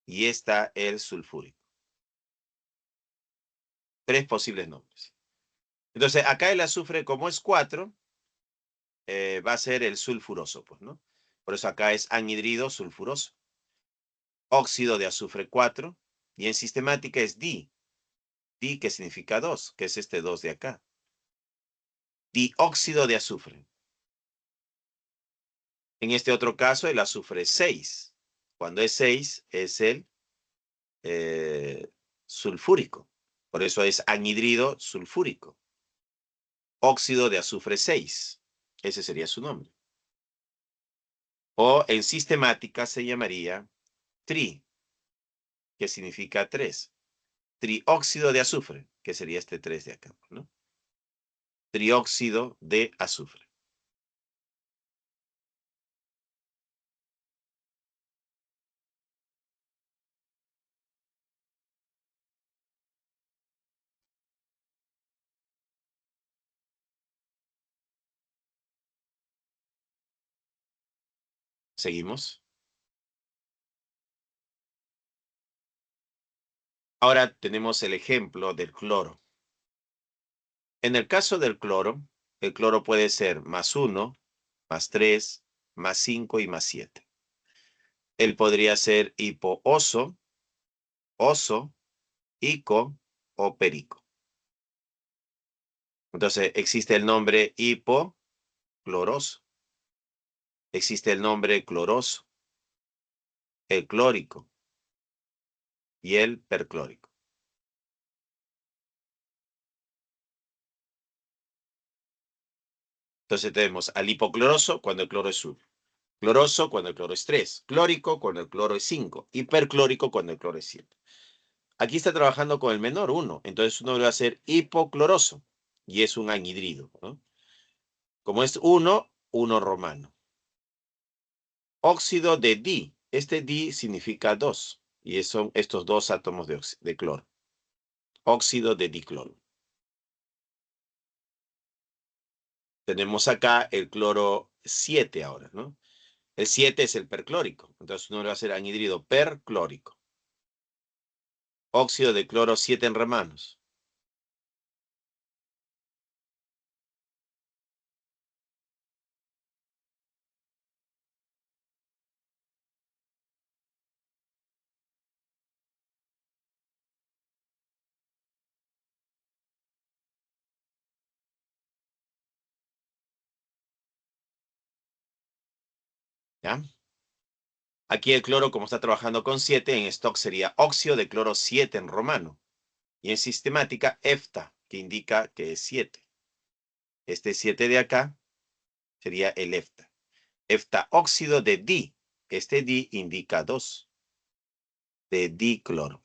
y está el sulfúrico. 3 posibles nombres. Entonces, acá el azufre, como es 4, va a ser el sulfuroso, pues, ¿no? Por eso acá es anhidrido sulfuroso. Óxido de azufre 4. Y en sistemática es di. Di que significa 2, que es este 2 de acá. Dióxido de azufre. En este otro caso, el azufre es 6. Cuando es 6, es el sulfúrico. Por eso es anhidrido sulfúrico. Óxido de azufre 6. Ese sería su nombre. O en sistemática se llamaría tri, que significa 3. Trióxido de azufre, que sería este 3 de acá, ¿no? Trióxido de azufre. Seguimos. Ahora tenemos el ejemplo del cloro. En el caso del cloro, el cloro puede ser +1, +3, +5 y +7. Él podría ser hipooso, oso, ico o perico. Entonces existe el nombre hipocloroso, existe el nombre cloroso, el clórico y el perclórico. Entonces tenemos al hipocloroso cuando el cloro es 1, cloroso cuando el cloro es 3, clórico cuando el cloro es 5 y perclórico cuando el cloro es 7. Aquí está trabajando con el menor 1, entonces su nombre va a ser hipocloroso y es un anhidrido, ¿no? Como es 1, 1 romano. Óxido de di. Este di significa 2 y son estos dos átomos de cloro. Óxido de dicloro. Tenemos acá el cloro 7 ahora, ¿no? El 7 es el perclórico. Entonces uno va a ser anhidrido perclórico. Óxido de cloro 7 en romanos. ¿Ya? Aquí el cloro, como está trabajando con 7, en stock sería óxido de cloro 7 en romano. Y en sistemática, EFTA, que indica que es 7. Este 7 de acá sería el EFTA. EFTA óxido de di. Este di indica 2. De dicloro.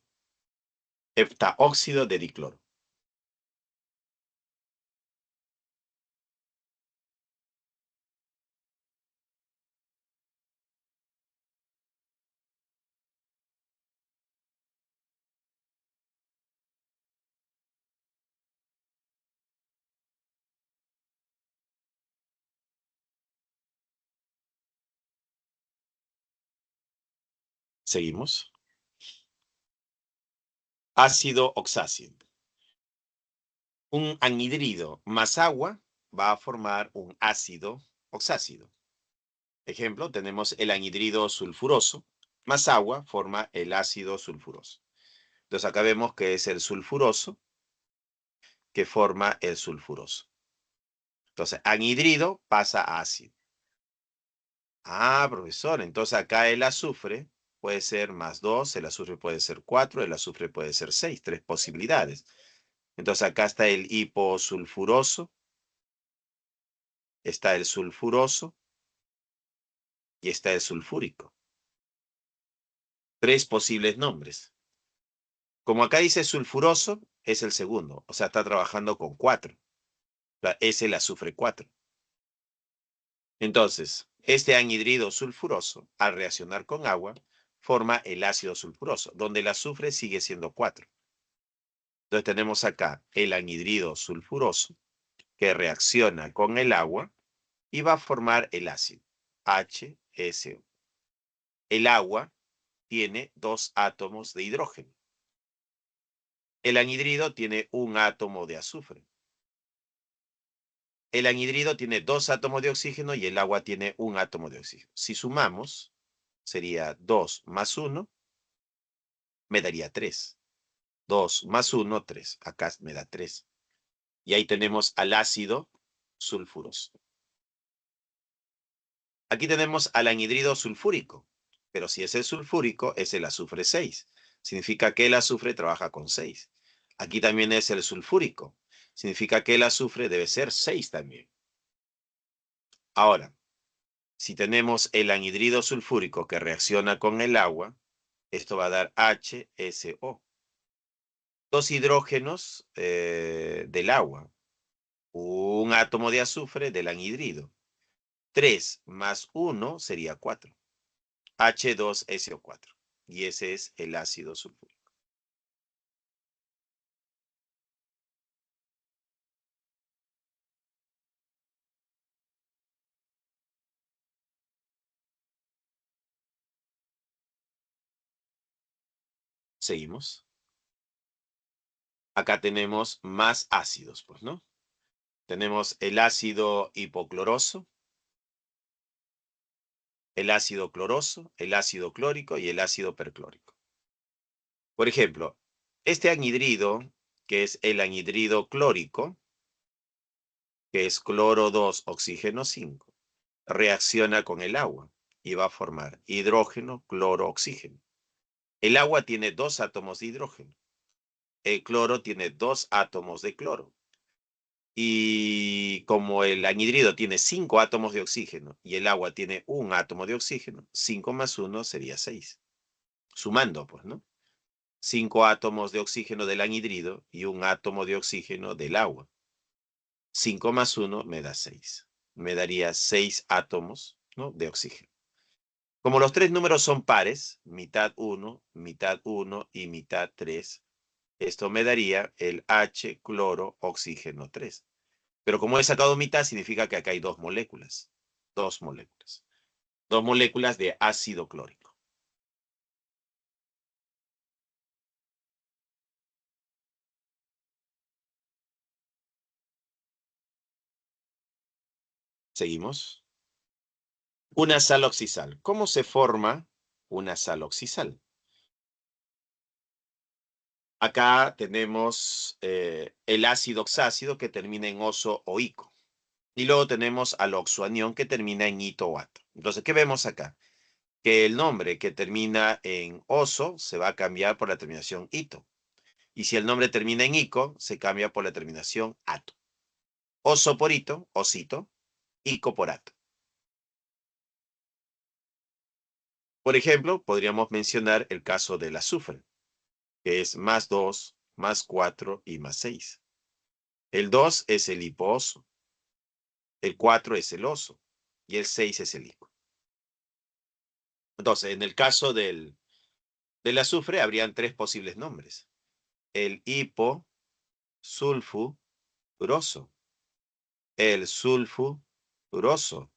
EFTA óxido de dicloro. Seguimos. Ácido oxácido. Un anhidrido más agua va a formar un ácido oxácido. Ejemplo, tenemos el anhidrido sulfuroso más agua forma el ácido sulfuroso. Entonces acá vemos que es el sulfuroso que forma el sulfuroso. Entonces, anhidrido pasa a ácido. Ah, profesor, entonces acá el azufre puede ser más 2, el azufre puede ser 4, el azufre puede ser 6, 3 posibilidades. Entonces acá está el hiposulfuroso, está el sulfuroso y está el sulfúrico. 3 posibles nombres. Como acá dice sulfuroso, es el segundo, o sea, está trabajando con 4. Es el azufre 4. Entonces, este anhidrido sulfuroso, al reaccionar con agua, forma el ácido sulfuroso, donde el azufre sigue siendo 4. Entonces tenemos acá el anhidrido sulfuroso, que reacciona con el agua y va a formar el ácido, HSO. El agua tiene 2 átomos de hidrógeno. El anhidrido tiene un átomo de azufre. El anhidrido tiene 2 átomos de oxígeno y el agua tiene un átomo de oxígeno. Si sumamos, sería 2 más 1, me daría 3. 2 más 1, 3. Acá me da 3. Y ahí tenemos al ácido sulfuroso. Aquí tenemos al anhidrido sulfúrico. Pero si es el sulfúrico, es el azufre 6. Significa que el azufre trabaja con 6. Aquí también es el sulfúrico. Significa que el azufre debe ser 6 también. Ahora, si tenemos el anhidrido sulfúrico que reacciona con el agua, esto va a dar HSO. 2 hidrógenos del agua. Un átomo de azufre del anhidrido. 3 más 1 sería 4. H2SO4. Y ese es el ácido sulfúrico. Seguimos. Acá tenemos más ácidos, pues, ¿no? Tenemos el ácido hipocloroso, el ácido cloroso, el ácido clórico y el ácido perclórico. Por ejemplo, este anhidrido, que es el anhidrido clórico, que es cloro 2, oxígeno 5, reacciona con el agua y va a formar hidrógeno, cloro, oxígeno. El agua tiene 2 átomos de hidrógeno. El cloro tiene 2 átomos de cloro. Y como el anhidrido tiene 5 átomos de oxígeno y el agua tiene un átomo de oxígeno, 5 más 1 sería 6. Sumando, pues, ¿no? 5 átomos de oxígeno del anhidrido y un átomo de oxígeno del agua. 5 más 1 me da 6. Me daría 6 átomos, ¿no?, de oxígeno. Como los 3 números son pares, mitad 1 y mitad 3, esto me daría el H cloro oxígeno 3. Pero como he sacado mitad, significa que acá hay dos moléculas. Dos moléculas. Dos moléculas de ácido clórico. Seguimos. Una sal oxisal. ¿Cómo se forma una sal oxisal? Acá tenemos el ácido oxácido que termina en oso o ico. Y luego tenemos al oxoanión que termina en ito o ato. Entonces, ¿qué vemos acá? Que el nombre que termina en oso se va a cambiar por la terminación ito. Y si el nombre termina en ico, se cambia por la terminación ato. Oso por ito, osito, ico por ato. Por ejemplo, podríamos mencionar el caso del azufre, que es +2, +4 y +6. El 2 es el hipooso, el 4 es el oso y el 6 es el ico. Entonces, en el caso del azufre, habrían tres posibles nombres. El hiposulfuroso, el sulfuroso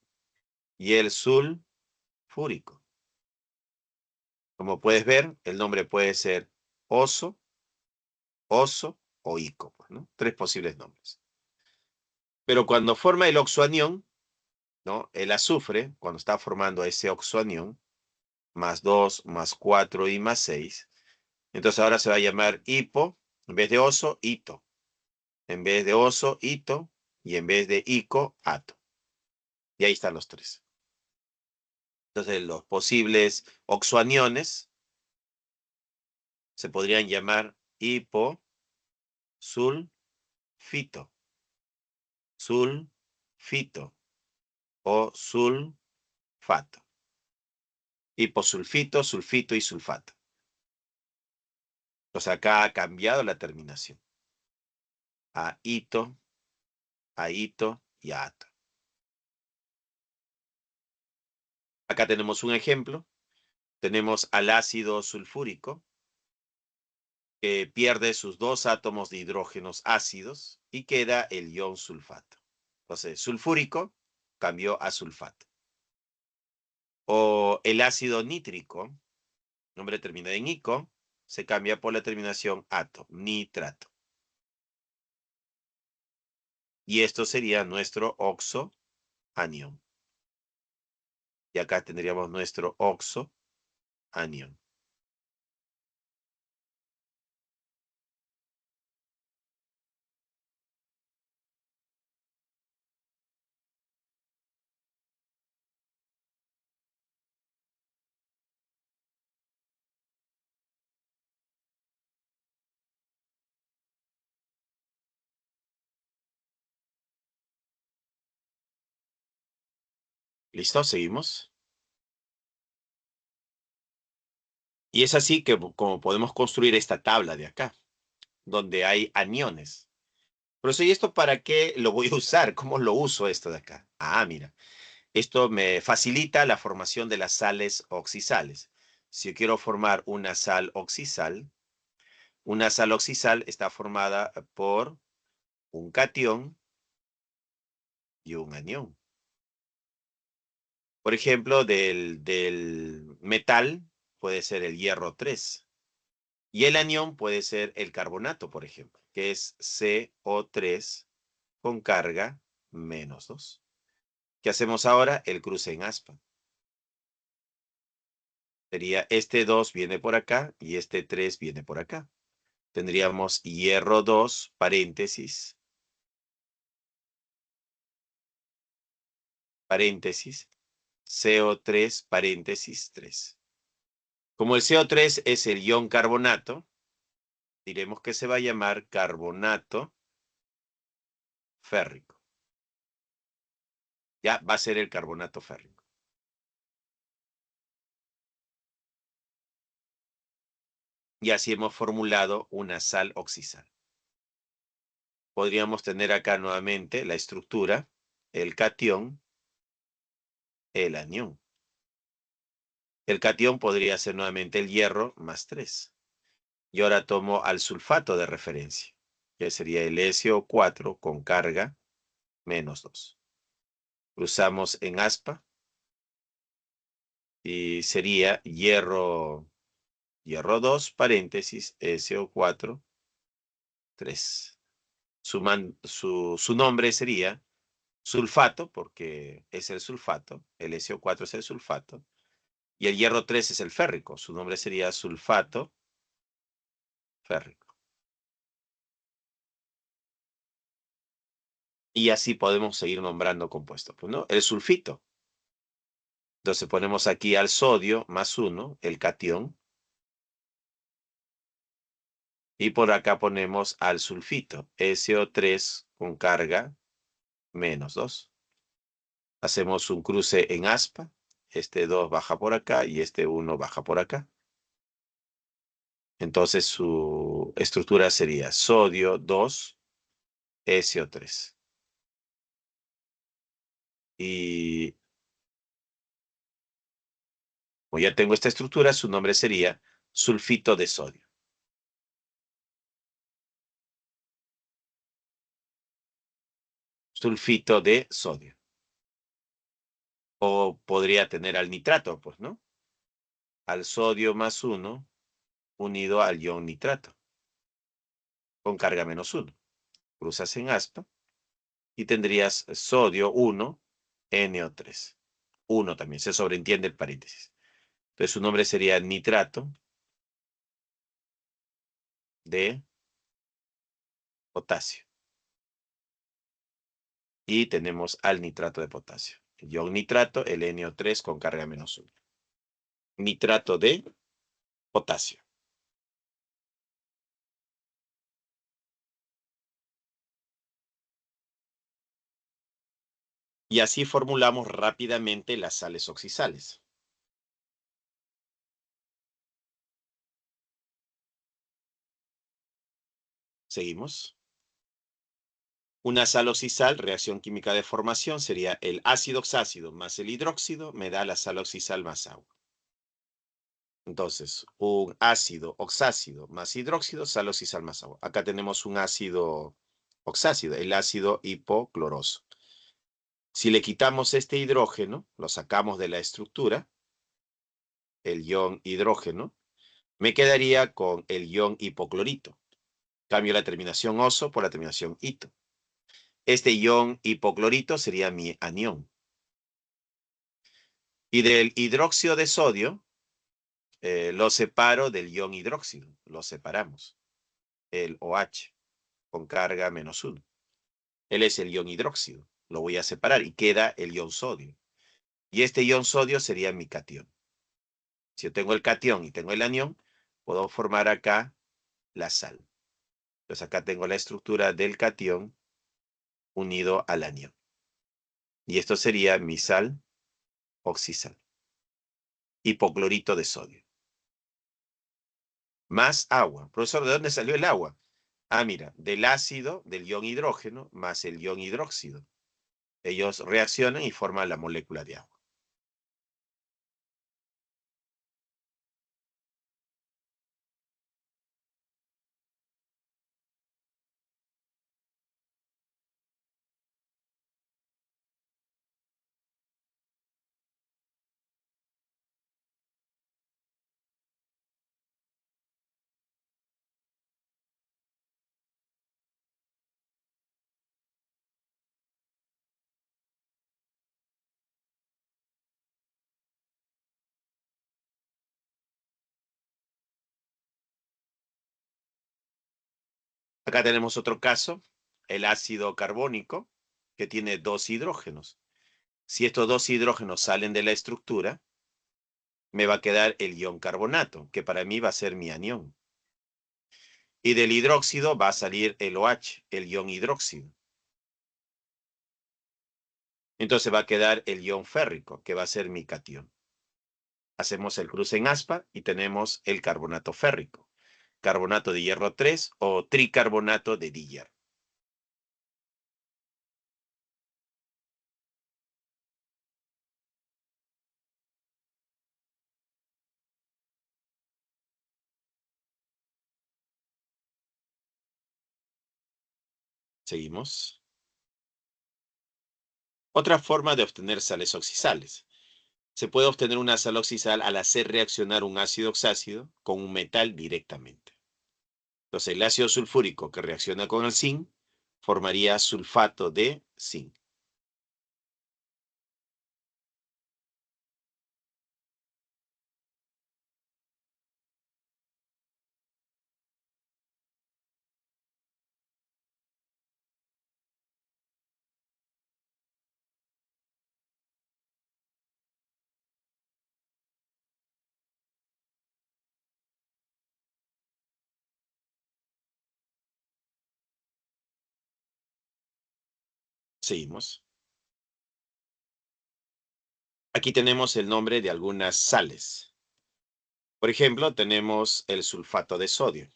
y el sulfúrico. Como puedes ver, el nombre puede ser oso, oso o ico, pues, ¿no? Tres posibles nombres. Pero cuando forma el oxoanión, ¿no? El azufre, cuando está formando ese oxoanión, +2, +4 y +6, entonces ahora se va a llamar hipo, en vez de oso, ito. En vez de oso, ito, y en vez de ico, ato. Y ahí están los tres. Entonces los posibles oxoaniones se podrían llamar hipo, sulfito, sulfito o sulfato. Hiposulfito, sulfito y sulfato. Entonces acá ha cambiado la terminación. A ito, a ito y a ato. Acá tenemos un ejemplo. Tenemos al ácido sulfúrico, que pierde sus dos átomos de hidrógenos ácidos y queda el ion sulfato. Entonces, sulfúrico cambió a sulfato. O el ácido nítrico, nombre termina en ico, se cambia por la terminación ato, nitrato. Y esto sería nuestro oxoanión. Y acá tendríamos nuestro oxoanión. ¿Listo? Seguimos. Y es así que como podemos construir esta tabla de acá, donde hay aniones. Pero ¿y esto para qué lo voy a usar? ¿Cómo lo uso esto de acá? Ah, mira, esto me facilita la formación de las sales oxisales. Si yo quiero formar una sal oxisal está formada por un catión y un anión. Por ejemplo, del metal puede ser el hierro 3 y el anión puede ser el carbonato, por ejemplo, que es CO3 con carga -2. ¿Qué hacemos ahora? El cruce en aspa. Sería este 2 viene por acá y este 3 viene por acá. Tendríamos hierro 2, paréntesis, paréntesis, CO3, paréntesis 3. Como el CO3 es el ion carbonato, diremos que se va a llamar carbonato férrico. Ya va a ser el carbonato férrico. Y así hemos formulado una sal oxisal. Podríamos tener acá nuevamente la estructura, el catión, el anión. El catión podría ser nuevamente el hierro +3. Y ahora tomo al sulfato de referencia, que sería el SO4 con carga menos 2. Cruzamos en aspa y sería hierro 2, paréntesis, SO4, 3. Su nombre sería sulfato, porque es el sulfato, el SO4 es el sulfato, y el hierro 3 es el férrico, su nombre sería sulfato férrico. Y así podemos seguir nombrando compuestos, pues, ¿no? El sulfito. Entonces ponemos aquí al sodio más 1, el catión, y por acá ponemos al sulfito, SO3 con carga menos 2. Hacemos un cruce en aspa, este 2 baja por acá y este 1 baja por acá. Entonces su estructura sería sodio 2, SO3. Y como ya tengo esta estructura, su nombre sería sulfito de sodio. Sulfito de sodio. O podría tener al nitrato, pues, ¿no? Al sodio más 1 unido al ion nitrato con carga menos 1. Cruzas en aspa y tendrías sodio 1, NO3. 1 también, se sobreentiende el paréntesis. Entonces su nombre sería nitrato de potasio. Y tenemos al nitrato de potasio. El ion nitrato, el NO3 con carga menos 1. Nitrato de potasio. Y así formulamos rápidamente las sales oxisales. Seguimos. Una sal oxisal, reacción química de formación, sería el ácido oxácido más el hidróxido, me da la sal oxisal más agua. Entonces, un ácido oxácido más hidróxido, sal oxisal más agua. Acá tenemos un ácido oxácido, el ácido hipocloroso. Si le quitamos este hidrógeno, lo sacamos de la estructura, el ion hidrógeno, me quedaría con el ion hipoclorito. Cambio la terminación oso por la terminación ito. Este ion hipoclorito sería mi anión. Y del hidróxido de sodio, lo separo del ion hidróxido. Lo separamos. El OH con carga menos 1. Él es el ion hidróxido. Lo voy a separar y queda el ion sodio. Y este ion sodio sería mi catión. Si yo tengo el catión y tengo el anión, puedo formar acá la sal. Entonces acá tengo la estructura del catión unido al anión. Y esto sería mi sal oxisal. Hipoclorito de sodio. Más agua. Profesor, ¿de dónde salió el agua? Ah, mira, del ácido, del ion hidrógeno, más el ion hidróxido. Ellos reaccionan y forman la molécula de agua. Acá tenemos otro caso, el ácido carbónico, que tiene 2 hidrógenos. Si estos 2 hidrógenos salen de la estructura, me va a quedar el ion carbonato, que para mí va a ser mi anión. Y del hidróxido va a salir el OH, el ion hidróxido. Entonces va a quedar el ion férrico, que va a ser mi catión. Hacemos el cruce en aspa y tenemos el carbonato férrico. Carbonato de hierro 3 o tricarbonato de dihierro. Seguimos. Otra forma de obtener sales oxisales. Se puede obtener una sal oxisal al hacer reaccionar un ácido oxácido con un metal directamente. Entonces, el ácido sulfúrico que reacciona con el zinc formaría sulfato de zinc. Seguimos. Aquí tenemos el nombre de algunas sales. Por ejemplo, tenemos el sulfato de sodio.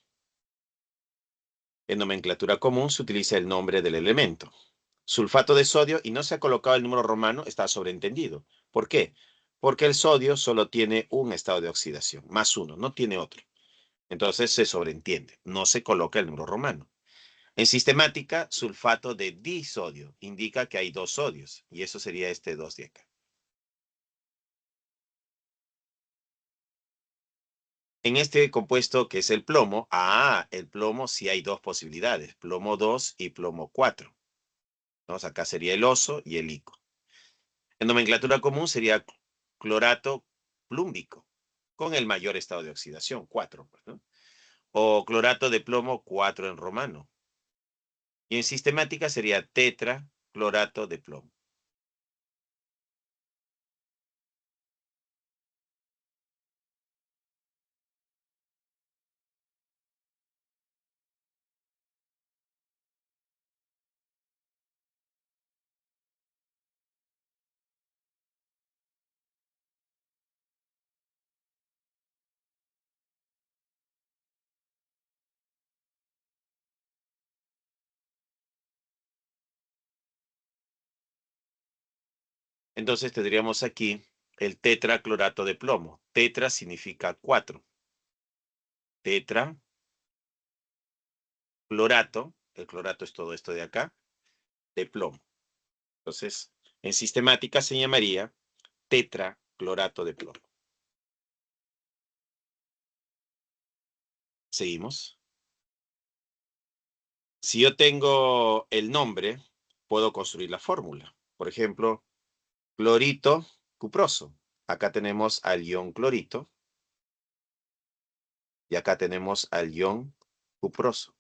En nomenclatura común se utiliza el nombre del elemento. Sulfato de sodio y no se ha colocado el número romano, está sobreentendido. ¿Por qué? Porque el sodio solo tiene un estado de oxidación, más uno, no tiene otro. Entonces se sobreentiende, no se coloca el número romano. En sistemática, sulfato de disodio indica que hay dos sodios, y eso sería este 2 de acá. En este compuesto que es el plomo, el plomo sí hay dos posibilidades, plomo 2 y plomo 4. Entonces acá sería el oso y el ico. En nomenclatura común sería clorato plúmbico, con el mayor estado de oxidación, 4, pues, ¿no? O clorato de plomo 4 en romano. Y en sistemática sería tetraclorato de plomo. Entonces tendríamos aquí el tetraclorato de plomo. Tetra significa 4. Tetraclorato, el clorato es todo esto de acá, de plomo. Entonces, en sistemática se llamaría tetraclorato de plomo. Seguimos. Si yo tengo el nombre, puedo construir la fórmula. Por ejemplo, clorito cuproso. Acá tenemos al ion clorito y acá tenemos al ion cuproso.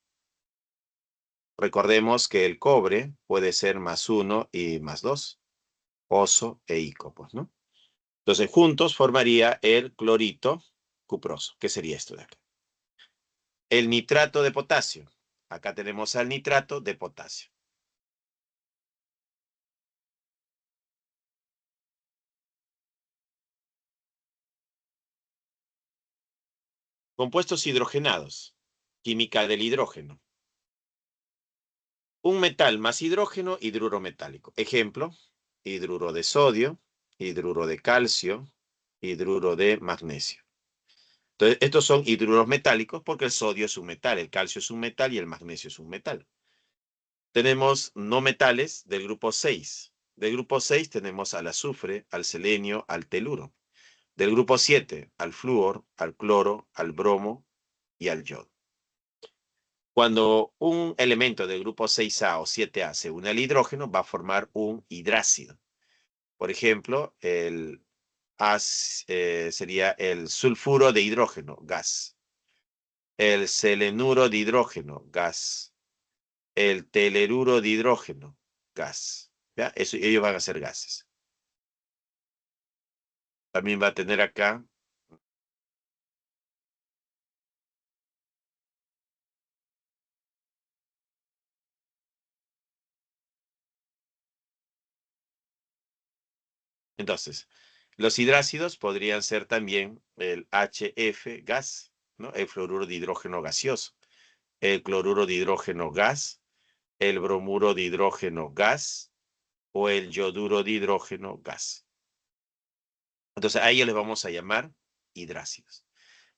Recordemos que el cobre puede ser +1 y +2, oso e ico, pues, ¿no? Entonces, juntos formaría el clorito cuproso. ¿Qué sería esto de acá? El nitrato de potasio. Acá tenemos al nitrato de potasio. Compuestos hidrogenados. Química del hidrógeno. Un metal más hidrógeno, hidruro metálico. Ejemplo, hidruro de sodio, hidruro de calcio, hidruro de magnesio. Entonces, estos son hidruros metálicos porque el sodio es un metal, el calcio es un metal y el magnesio es un metal. Tenemos no metales del grupo 6. Del grupo 6 tenemos al azufre, al selenio, al teluro. Del grupo 7, al flúor, al cloro, al bromo y al yodo. Cuando un elemento del grupo 6A o 7A se une al hidrógeno, va a formar un hidrácido. Por ejemplo, sería el sulfuro de hidrógeno, gas. El selenuro de hidrógeno, gas. El teleruro de hidrógeno, gas. ¿Ya? Ellos van a ser gases. También va a tener acá. Entonces, los hidrácidos podrían ser también el HF gas, ¿no? El fluoruro de hidrógeno gaseoso, el cloruro de hidrógeno gas, el bromuro de hidrógeno gas o el yoduro de hidrógeno gas. Entonces, a ellos les vamos a llamar hidrácidos.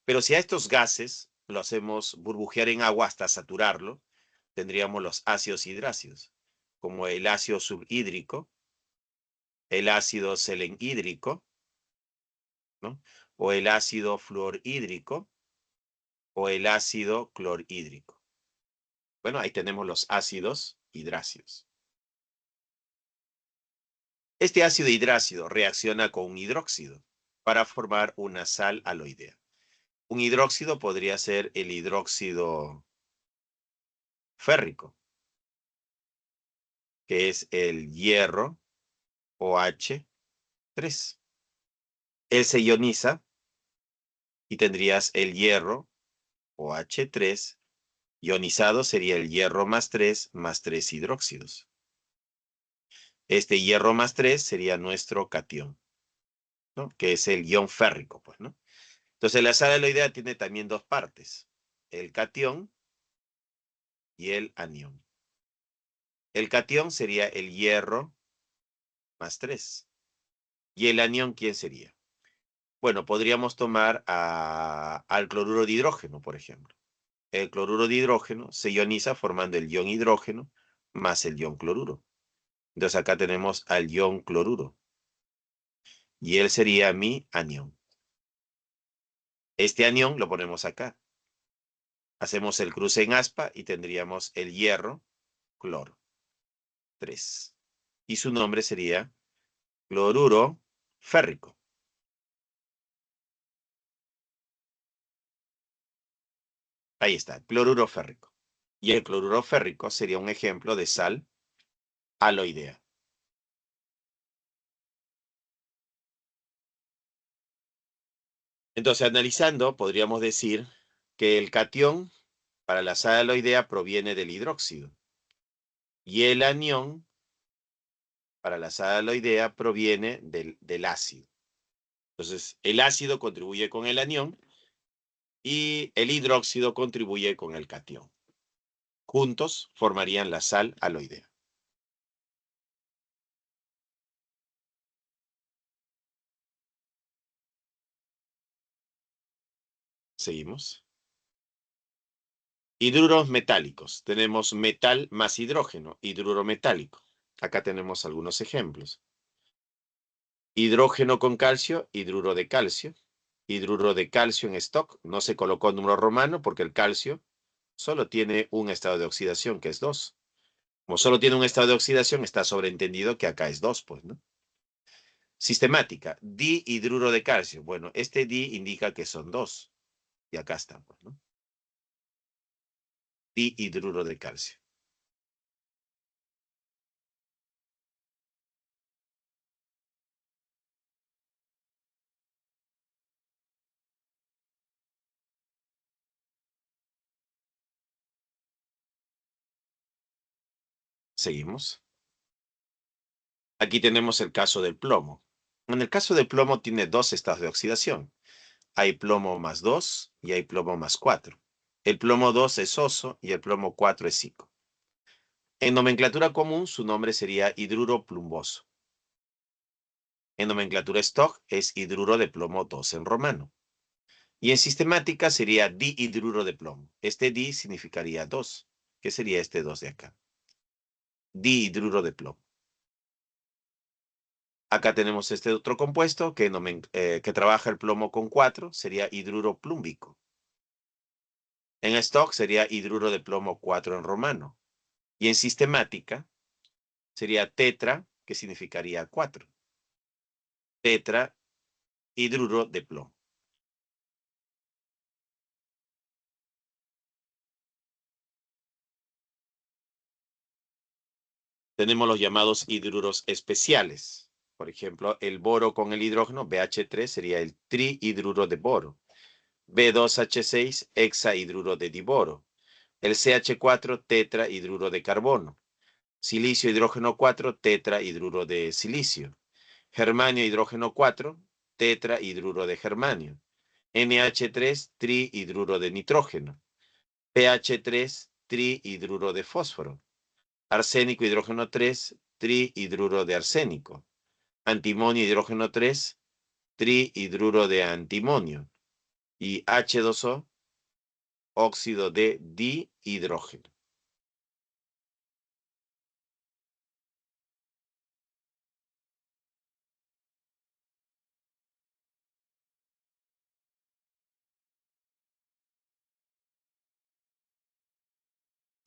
Pero si a estos gases lo hacemos burbujear en agua hasta saturarlo, tendríamos los ácidos hidrácidos, como el ácido subhídrico, el ácido selenhídrico, ¿no? O el ácido fluorhídrico, o el ácido clorhídrico. Bueno, ahí tenemos los ácidos hidrácidos. Este ácido hidrácido reacciona con un hidróxido para formar una sal aloidea. Un hidróxido podría ser el hidróxido férrico, que es el hierro OH3. Él se ioniza y tendrías el hierro OH3. Ionizado sería el hierro más 3 hidróxidos. Este hierro más 3 sería nuestro catión, ¿no? Que es el ion férrico, pues, ¿no? Entonces la sal aloidea tiene también dos partes, el catión y el anión. El catión sería el hierro más 3. ¿Y el anión quién sería? Bueno, podríamos tomar al cloruro de hidrógeno, por ejemplo. El cloruro de hidrógeno se ioniza formando el ion hidrógeno más el ion cloruro. Entonces acá tenemos al ion cloruro. Y él sería mi anión. Este anión lo ponemos acá. Hacemos el cruce en aspa y tendríamos el hierro, cloro, 3. Y su nombre sería cloruro férrico. Ahí está, cloruro férrico. Y el cloruro férrico sería un ejemplo de sal aloidea. Entonces, analizando, podríamos decir que el catión para la sal aloidea proviene del hidróxido. Y el anión para la sal aloidea proviene del ácido. Entonces, el ácido contribuye con el anión y el hidróxido contribuye con el catión. Juntos formarían la sal aloidea. Seguimos. Hidruros metálicos. Tenemos metal más hidrógeno, hidruro metálico. Acá tenemos algunos ejemplos. Hidrógeno con calcio, hidruro de calcio. Hidruro de calcio en stock. No se colocó número romano porque el calcio solo tiene un estado de oxidación, que es 2. Como solo tiene un estado de oxidación, está sobreentendido que acá es 2, pues, ¿no? Sistemática. Dihidruro de calcio. Bueno, este di indica que son 2. Y acá está, pues, ¿no? Dihidruro de calcio. Seguimos. Aquí tenemos el caso del plomo. En el caso del plomo tiene dos estados de oxidación. Hay plomo más 2 y hay plomo más 4. El plomo 2 es oso y el plomo 4 es 5. En nomenclatura común su nombre sería hidruro plumboso. En nomenclatura stock es hidruro de plomo 2 en romano. Y en sistemática sería dihidruro de plomo. Este di significaría 2. ¿Qué sería este 2 de acá? Dihidruro de plomo. Acá tenemos este otro compuesto que trabaja el plomo con 4, sería hidruro plúmbico. En stock sería hidruro de plomo 4 en romano. Y en sistemática sería tetra, que significaría 4. Tetra hidruro de plomo. Tenemos los llamados hidruros especiales. Por ejemplo, el boro con el hidrógeno, BH3, sería el trihidruro de boro. B2H6, hexahidruro de diboro. El CH4, tetrahidruro de carbono. Silicio hidrógeno 4, tetrahidruro de silicio. Germanio hidrógeno 4, tetrahidruro de germanio. NH3, trihidruro de nitrógeno. PH3, trihidruro de fósforo. Arsénico hidrógeno 3, trihidruro de arsénico. Antimonio hidrógeno 3, trihidruro de antimonio. Y H2O, óxido de dihidrógeno.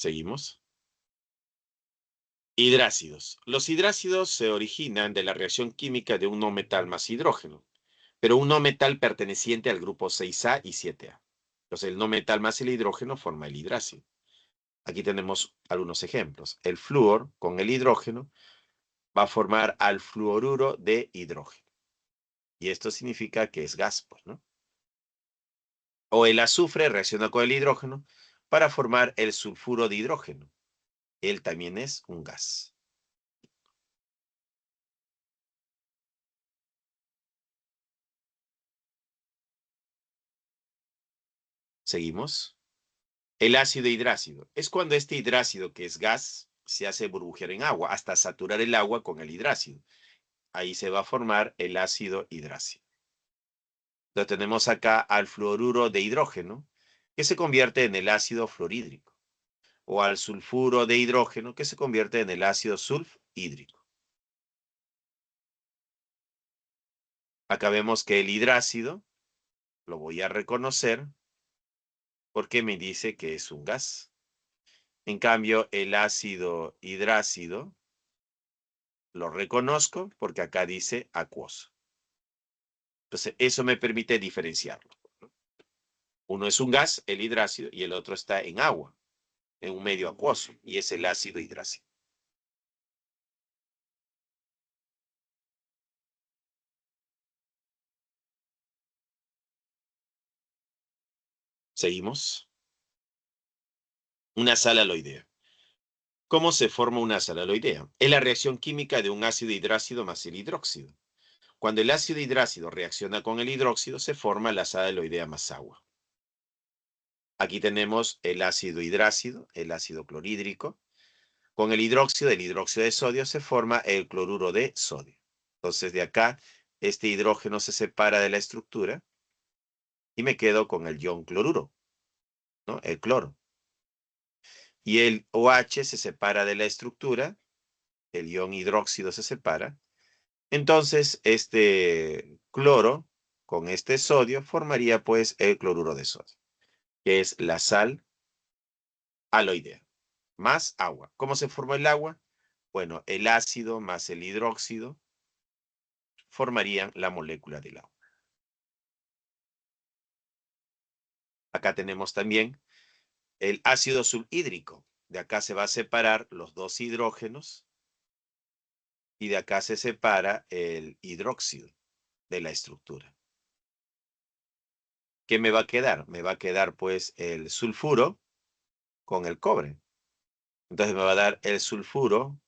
Seguimos. Hidrácidos. Los hidrácidos se originan de la reacción química de un no metal más hidrógeno, pero un no metal perteneciente al grupo 6A y 7A. Entonces, el no metal más el hidrógeno forma el hidrácido. Aquí tenemos algunos ejemplos. El flúor con el hidrógeno va a formar al fluoruro de hidrógeno. Y esto significa que es gas, pues, ¿no? O el azufre reacciona con el hidrógeno para formar el sulfuro de hidrógeno. Él también es un gas. Seguimos. El ácido hidrácido. Es cuando este hidrácido, que es gas, se hace burbujear en agua hasta saturar el agua con el hidrácido. Ahí se va a formar el ácido hidrácido. Lo tenemos acá al fluoruro de hidrógeno, que se convierte en el ácido fluorhídrico, o al sulfuro de hidrógeno, que se convierte en el ácido sulfhídrico. Acá vemos que el hidrácido lo voy a reconocer porque me dice que es un gas. En cambio, el ácido hidrácido lo reconozco porque acá dice acuoso. Entonces, eso me permite diferenciarlo. Uno es un gas, el hidrácido, y el otro está en agua, en un medio acuoso, y es el ácido hidrácido. Seguimos. Una sal aloidea. ¿Cómo se forma una sal aloidea? Es la reacción química de un ácido hidrácido más el hidróxido. Cuando el ácido hidrácido reacciona con el hidróxido, se forma la sal aloidea más agua. Aquí tenemos el ácido hidrácido, el ácido clorhídrico. Con el hidróxido de sodio, se forma el cloruro de sodio. Entonces, de acá, este hidrógeno se separa de la estructura y me quedo con el ion cloruro, ¿no? El cloro. Y el OH se separa de la estructura, el ion hidróxido se separa. Entonces, este cloro con este sodio formaría pues el cloruro de sodio, que es la sal aloidea, más agua. ¿Cómo se formó el agua? Bueno, el ácido más el hidróxido formarían la molécula del agua. Acá tenemos también el ácido sulhídrico. De acá se va a separar los dos hidrógenos y de acá se separa el hidróxido de la estructura. ¿Qué me va a quedar? Me va a quedar pues el sulfuro con el cobre. Entonces me va a dar el sulfuro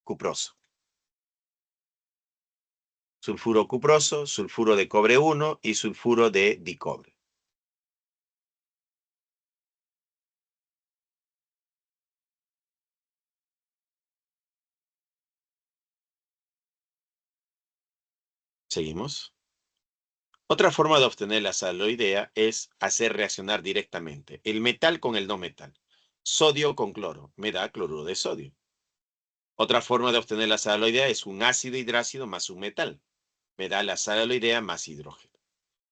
cuproso. Sulfuro cuproso, sulfuro de cobre 1 y sulfuro de dicobre. Seguimos. Otra forma de obtener la saloidea es hacer reaccionar directamente el metal con el no metal. Sodio con cloro me da cloruro de sodio. Otra forma de obtener la sal aloidea es un ácido hidrácido más un metal. Me da la sal aloidea más hidrógeno.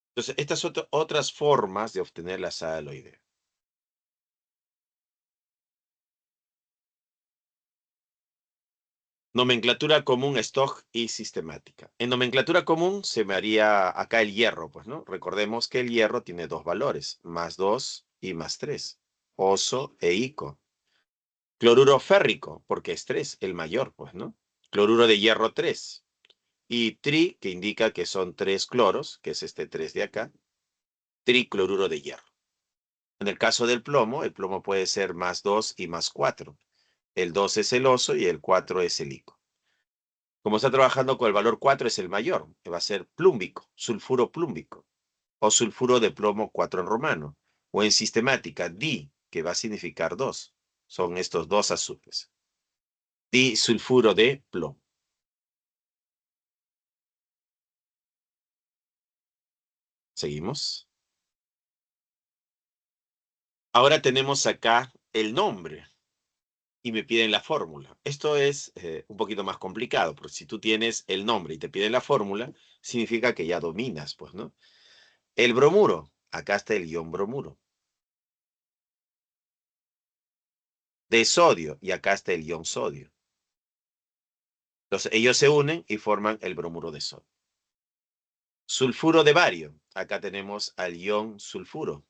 Entonces, estas son otras formas de obtener la sal aloidea. Nomenclatura común, stock y sistemática. En nomenclatura común se me haría acá el hierro, pues, ¿no? Recordemos que el hierro tiene dos valores, más 2 y más 3. Oso e ico. Cloruro férrico, porque es 3, el mayor, pues, ¿no? Cloruro de hierro 3. Y tri, que indica que son 3 cloros, que es este 3 de acá. Tricloruro de hierro. En el caso del plomo, el plomo puede ser más 2 y más 4. El 2 es el oso y el 4 es el ico. Como está trabajando con el valor 4 es el mayor, que va a ser plúmbico, sulfuro plúmbico, o sulfuro de plomo 4 en romano, o en sistemática, di, que va a significar 2. Son estos dos azufres. Disulfuro de plomo. Seguimos. Ahora tenemos acá el nombre y me piden la fórmula. Esto es un poquito más complicado, porque si tú tienes el nombre y te piden la fórmula, significa que ya dominas, pues, ¿no? El bromuro. Acá está el ion bromuro. de sodio, y acá está el ion sodio. Entonces, ellos se unen y forman el bromuro de sodio. Sulfuro de bario. Acá tenemos al ion sulfuro.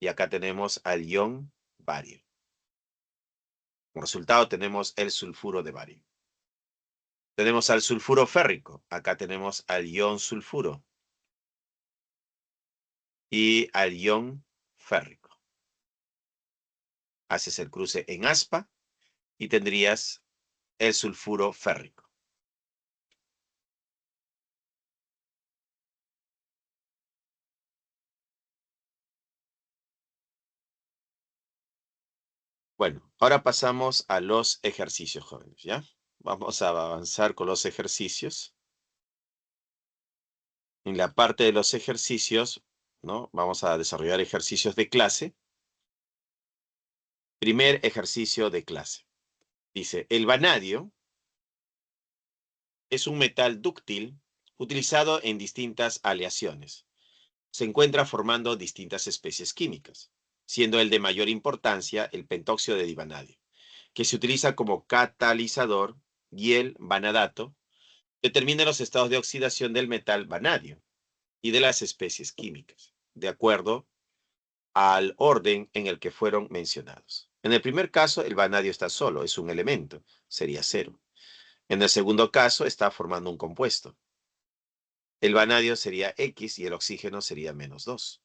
Y acá tenemos al ion bario. Como resultado tenemos el sulfuro de bario. Tenemos al sulfuro férrico. Acá tenemos al ion sulfuro. Y al ion férrico. Haces el cruce en aspa y tendrías el sulfuro férrico. Bueno, ahora pasamos a los ejercicios, jóvenes, ¿ya? Vamos a avanzar con los ejercicios. En la parte de los ejercicios, ¿no? Vamos a desarrollar ejercicios de clase. Primer ejercicio de clase. Dice, el vanadio es un metal dúctil utilizado en distintas aleaciones. Se encuentra formando distintas especies químicas, siendo el de mayor importancia el pentóxido de divanadio, que se utiliza como catalizador, y el vanadato determina los estados de oxidación del metal vanadio y de las especies químicas, de acuerdo al orden en el que fueron mencionados. En el primer caso, el vanadio está solo, es un elemento, sería 0. En el segundo caso, está formando un compuesto. El vanadio sería X y el oxígeno sería -2.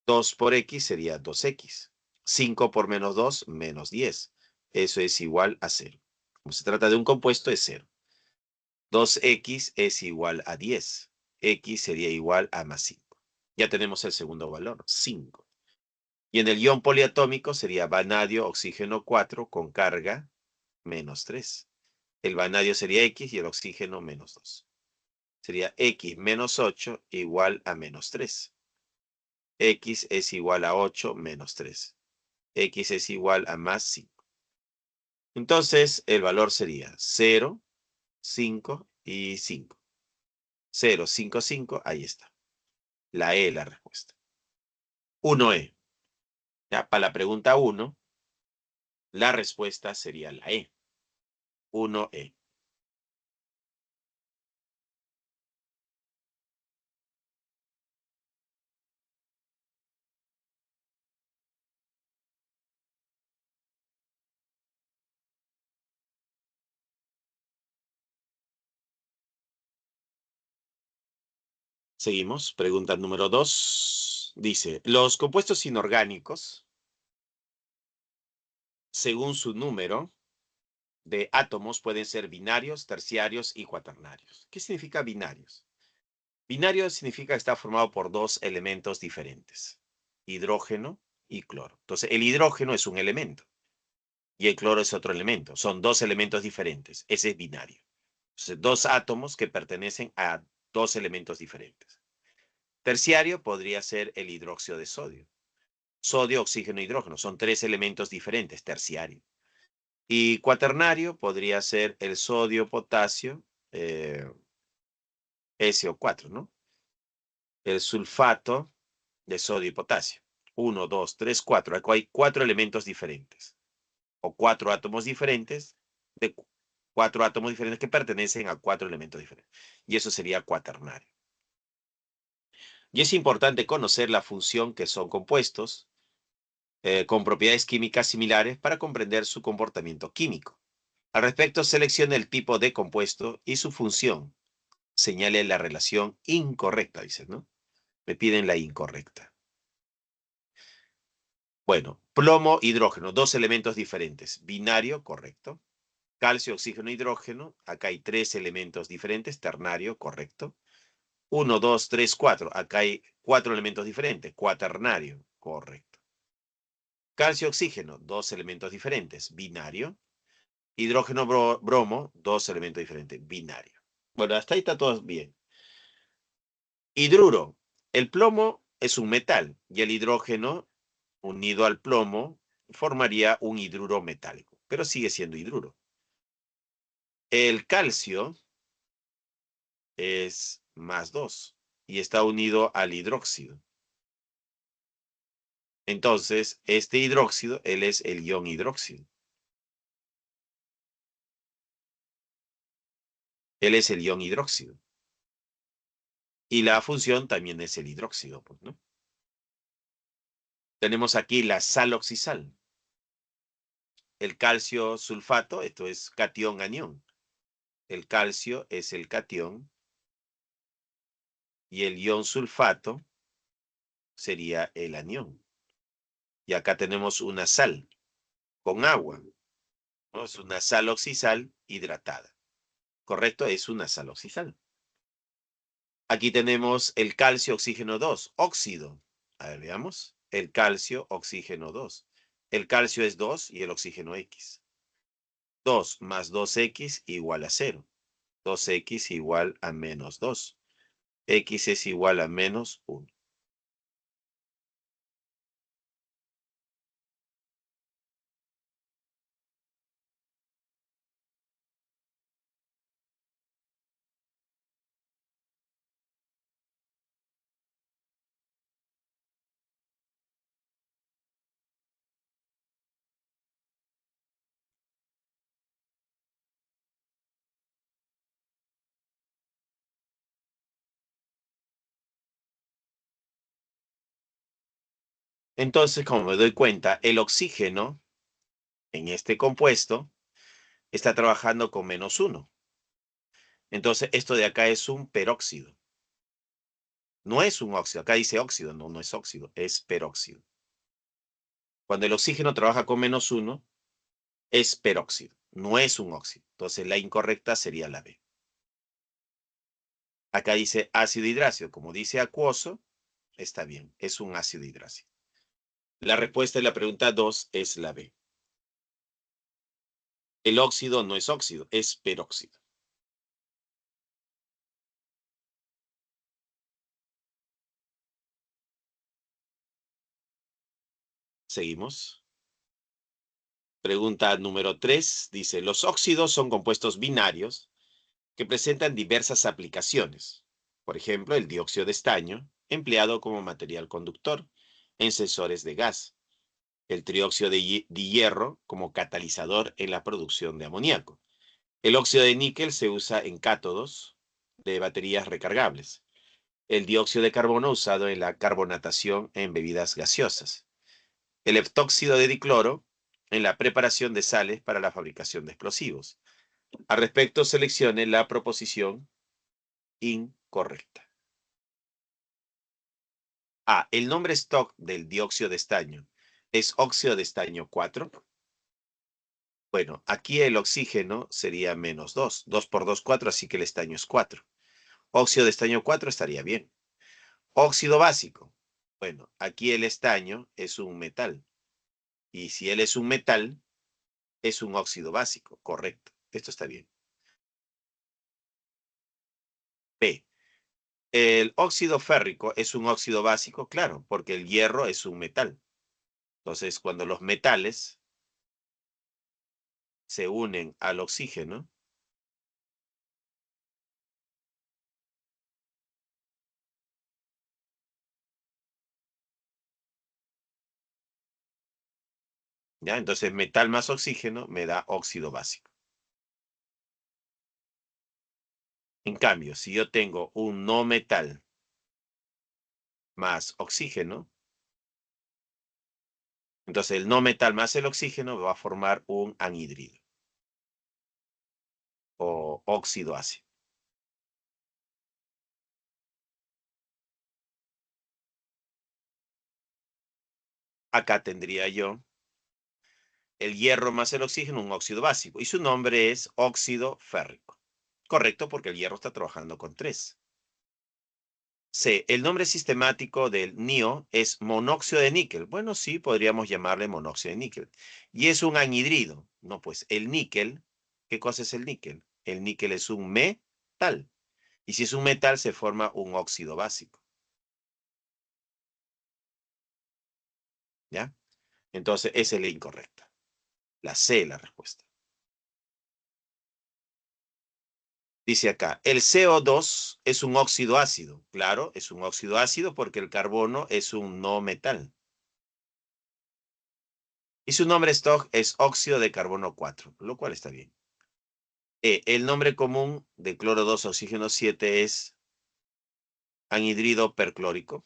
2 por X sería 2X. 5 por -2, -10. Eso es igual a 0. Como se trata de un compuesto, es 0. 2X es igual a 10. X sería igual a +5. Ya tenemos el segundo valor, 5. Y en el ion poliatómico sería vanadio, oxígeno 4 con carga -3. El vanadio sería X y el oxígeno -2. Sería X menos 8 igual a -3. X es igual a 8 menos 3. X es igual a +5. Entonces, el valor sería 0, 5 y 5. 0, 5, 5, ahí está. La E, la respuesta. 1E. Ya, para la pregunta 1, la respuesta sería la E. 1E. Seguimos. Pregunta número 2. Dice, los compuestos inorgánicos, según su número de átomos, pueden ser binarios, terciarios y cuaternarios. ¿Qué significa binarios? Binario significa que está formado por dos elementos diferentes, hidrógeno y cloro. Entonces, el hidrógeno es un elemento y el cloro es otro elemento. Son dos elementos diferentes. Ese es binario. Entonces, dos átomos que pertenecen a dos elementos diferentes. Terciario podría ser el hidróxido de sodio. Sodio, oxígeno, hidrógeno. Son tres elementos diferentes, terciario. Y cuaternario podría ser el sodio, potasio, SO4, ¿no? El sulfato de sodio y potasio. 1, 2, 3, 4. Aquí hay cuatro elementos diferentes. O cuatro átomos diferentes de cuatro átomos diferentes que pertenecen a cuatro elementos diferentes. Y eso sería cuaternario. Y es importante conocer la función que son compuestos con propiedades químicas similares para comprender su comportamiento químico. Al respecto, seleccione el tipo de compuesto y su función. Señale la relación incorrecta, dicen, ¿no? Me piden la incorrecta. Bueno, plomo, hidrógeno, dos elementos diferentes. Binario, correcto. Calcio, oxígeno, hidrógeno. Acá hay tres elementos diferentes. Ternario, correcto. 1, 2, 3, 4. Acá hay cuatro elementos diferentes. Cuaternario, correcto. Calcio, oxígeno, dos elementos diferentes. Binario. Hidrógeno, bromo, dos elementos diferentes. Binario. Bueno, hasta ahí está todo bien. Hidruro. El plomo es un metal y el hidrógeno unido al plomo formaría un hidruro metálico, pero sigue siendo hidruro. El calcio es +2 y está unido al hidróxido. Entonces, este hidróxido, él es el ion hidróxido. Él es el ion hidróxido. Y la función también es el hidróxido, pues, ¿no? Tenemos aquí la sal oxisal. El calcio sulfato, esto es catión anión. El calcio es el catión y el ion sulfato sería el anión. Y acá tenemos una sal con agua, ¿no? Es una sal oxisal hidratada. ¿Correcto? Es una sal oxisal. Aquí tenemos el calcio oxígeno 2, óxido. A ver, veamos. El calcio oxígeno 2. El calcio es 2 y el oxígeno X. 2 más 2X igual a 0. 2X igual a menos 2. X es igual a menos 1. Entonces, como me doy cuenta, el oxígeno en este compuesto está trabajando con menos 1. Entonces, esto de acá es un peróxido. No es un óxido. Acá dice óxido. No, no es óxido. Es peróxido. Cuando el oxígeno trabaja con menos 1, es peróxido. No es un óxido. Entonces, la incorrecta sería la B. Acá dice ácido hidrácido. Como dice acuoso, está bien. Es un ácido hidrácido. La respuesta de la pregunta 2 es la B. El óxido no es óxido, es peróxido. Seguimos. Pregunta número 3 dice, los óxidos son compuestos binarios que presentan diversas aplicaciones. Por ejemplo, el dióxido de estaño, empleado como material conductor en sensores de gas. El trióxido de hierro como catalizador en la producción de amoníaco. El óxido de níquel se usa en cátodos de baterías recargables. El dióxido de carbono usado en la carbonatación en bebidas gaseosas. El heptóxido de dicloro en la preparación de sales para la fabricación de explosivos. Al respecto, seleccione la proposición incorrecta. A. El nombre stock del dióxido de estaño es óxido de estaño 4. Bueno, aquí el oxígeno sería menos 2. 2 por 2, 4, así que el estaño es 4. Óxido de estaño 4 estaría bien. Óxido básico. Bueno, aquí el estaño es un metal. Y si él es un metal, es un óxido básico. Correcto. Esto está bien. B. El óxido férrico es un óxido básico, claro, porque el hierro es un metal. Entonces, cuando los metales se unen al oxígeno, ¿ya? Entonces, metal más oxígeno me da óxido básico. En cambio, si yo tengo un no metal más oxígeno, entonces el no metal más el oxígeno va a formar un anhidrido o óxido ácido. Acá tendría yo el hierro más el oxígeno, un óxido básico, y su nombre es óxido férrico. Correcto, porque el hierro está trabajando con 3. C. El nombre sistemático del NiO es monóxido de níquel. Bueno, sí, podríamos llamarle monóxido de níquel. Y es un anhidrido. No, pues el níquel, ¿qué cosa es el níquel? El níquel es un metal. Y si es un metal, se forma un óxido básico. ¿Ya? Entonces, esa es la incorrecta. La C, la respuesta. Dice acá, el CO2 es un óxido ácido. Claro, es un óxido ácido porque el carbono es un no metal. Y su nombre stock es óxido de carbono 4, lo cual está bien. El nombre común de cloro 2 oxígeno 7 es anhidrido perclórico.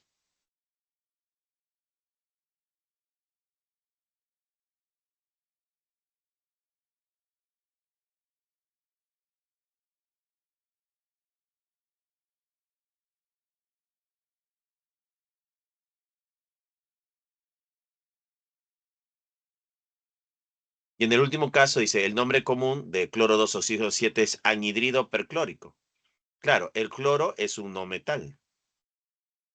Y en el último caso dice, el nombre común de cloro 2 oxígeno 7 es anhidrido perclórico. Claro, el cloro es un no metal.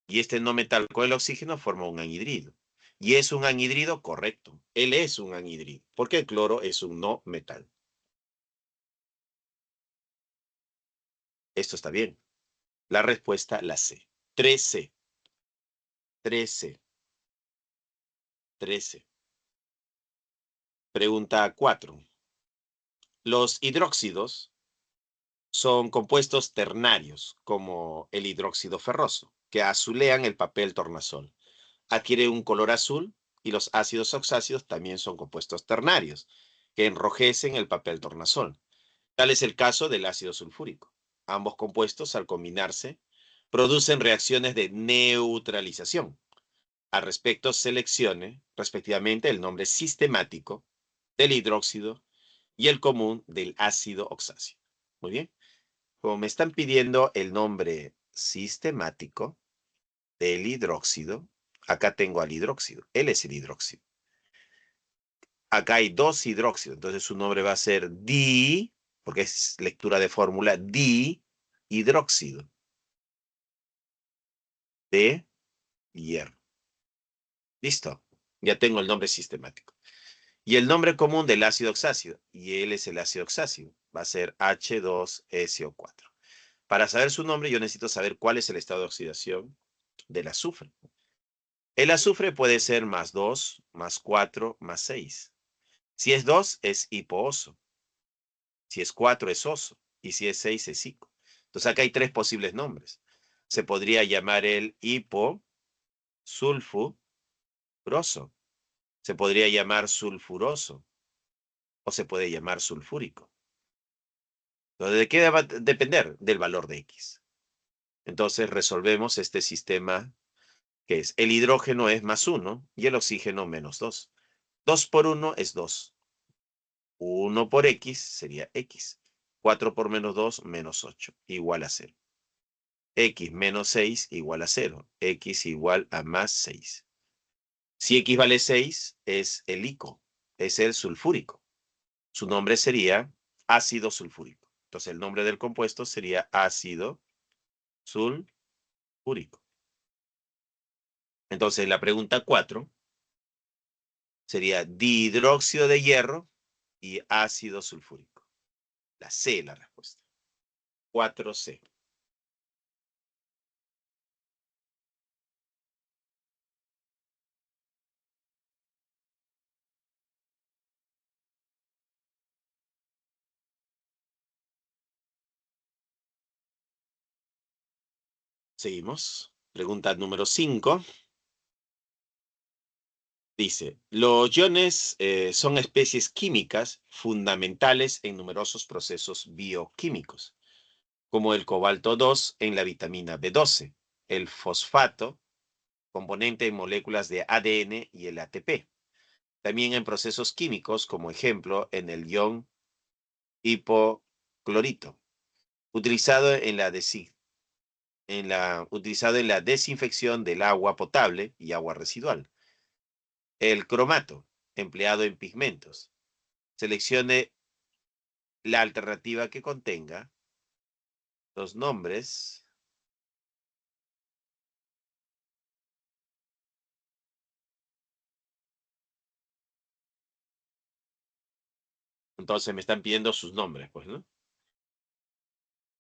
Y este no metal con el oxígeno forma un anhidrido. Y es un anhidrido correcto. Él es un anhidrido, porque el cloro es un no metal. Esto está bien. La respuesta, la C. 3C. 3C. 13. Pregunta 4. Los hidróxidos son compuestos ternarios, como el hidróxido ferroso, que azulean el papel tornasol. Adquiere un color azul y los ácidos oxácidos también son compuestos ternarios, que enrojecen el papel tornasol. Tal es el caso del ácido sulfúrico. Ambos compuestos, al combinarse, producen reacciones de neutralización. Al respecto, seleccione, respectivamente, el nombre sistemático del hidróxido y el común del ácido oxácido. Muy bien. Como me están pidiendo el nombre sistemático del hidróxido, acá tengo al hidróxido. Él es el hidróxido. Acá hay dos hidróxidos, entonces su nombre va a ser porque es lectura de fórmula, dihidróxido de hierro. Listo. Ya tengo el nombre sistemático. Y el nombre común del ácido oxácido, y él es el ácido oxácido, va a ser H2SO4. Para saber su nombre, yo necesito saber cuál es el estado de oxidación del azufre. El azufre puede ser +2, +4, +6. Si es 2, es hipooso. Si es 4, es oso. Y si es 6, es ico. Entonces acá hay tres posibles nombres. Se podría llamar el hiposulfuroso. Se podría llamar sulfuroso. O se puede llamar sulfúrico. Entonces, ¿de qué va a depender? Del valor de X. Entonces resolvemos este sistema que es el hidrógeno es +1 y el oxígeno -2. 2 por 1 es 2. 1 por X sería X. 4 por -2, -8, igual a 0. X menos 6 igual a 0. X igual a +6. Si X vale 6, es el ico, es el sulfúrico. Su nombre sería ácido sulfúrico. Entonces el nombre del compuesto sería ácido sulfúrico. Entonces la pregunta 4 sería dihidróxido de hierro y ácido sulfúrico. La C, la respuesta. 4C. Seguimos. Pregunta número 5. Dice, los iones son especies químicas fundamentales en numerosos procesos bioquímicos, como el cobalto 2 en la vitamina B12, el fosfato, componente en moléculas de ADN y el ATP. También en procesos químicos, como ejemplo, en el ion hipoclorito, utilizado utilizado en la desinfección del agua potable y agua residual. El cromato, empleado en pigmentos. Seleccione la alternativa que contenga los nombres. Entonces me están pidiendo sus nombres, pues, ¿no?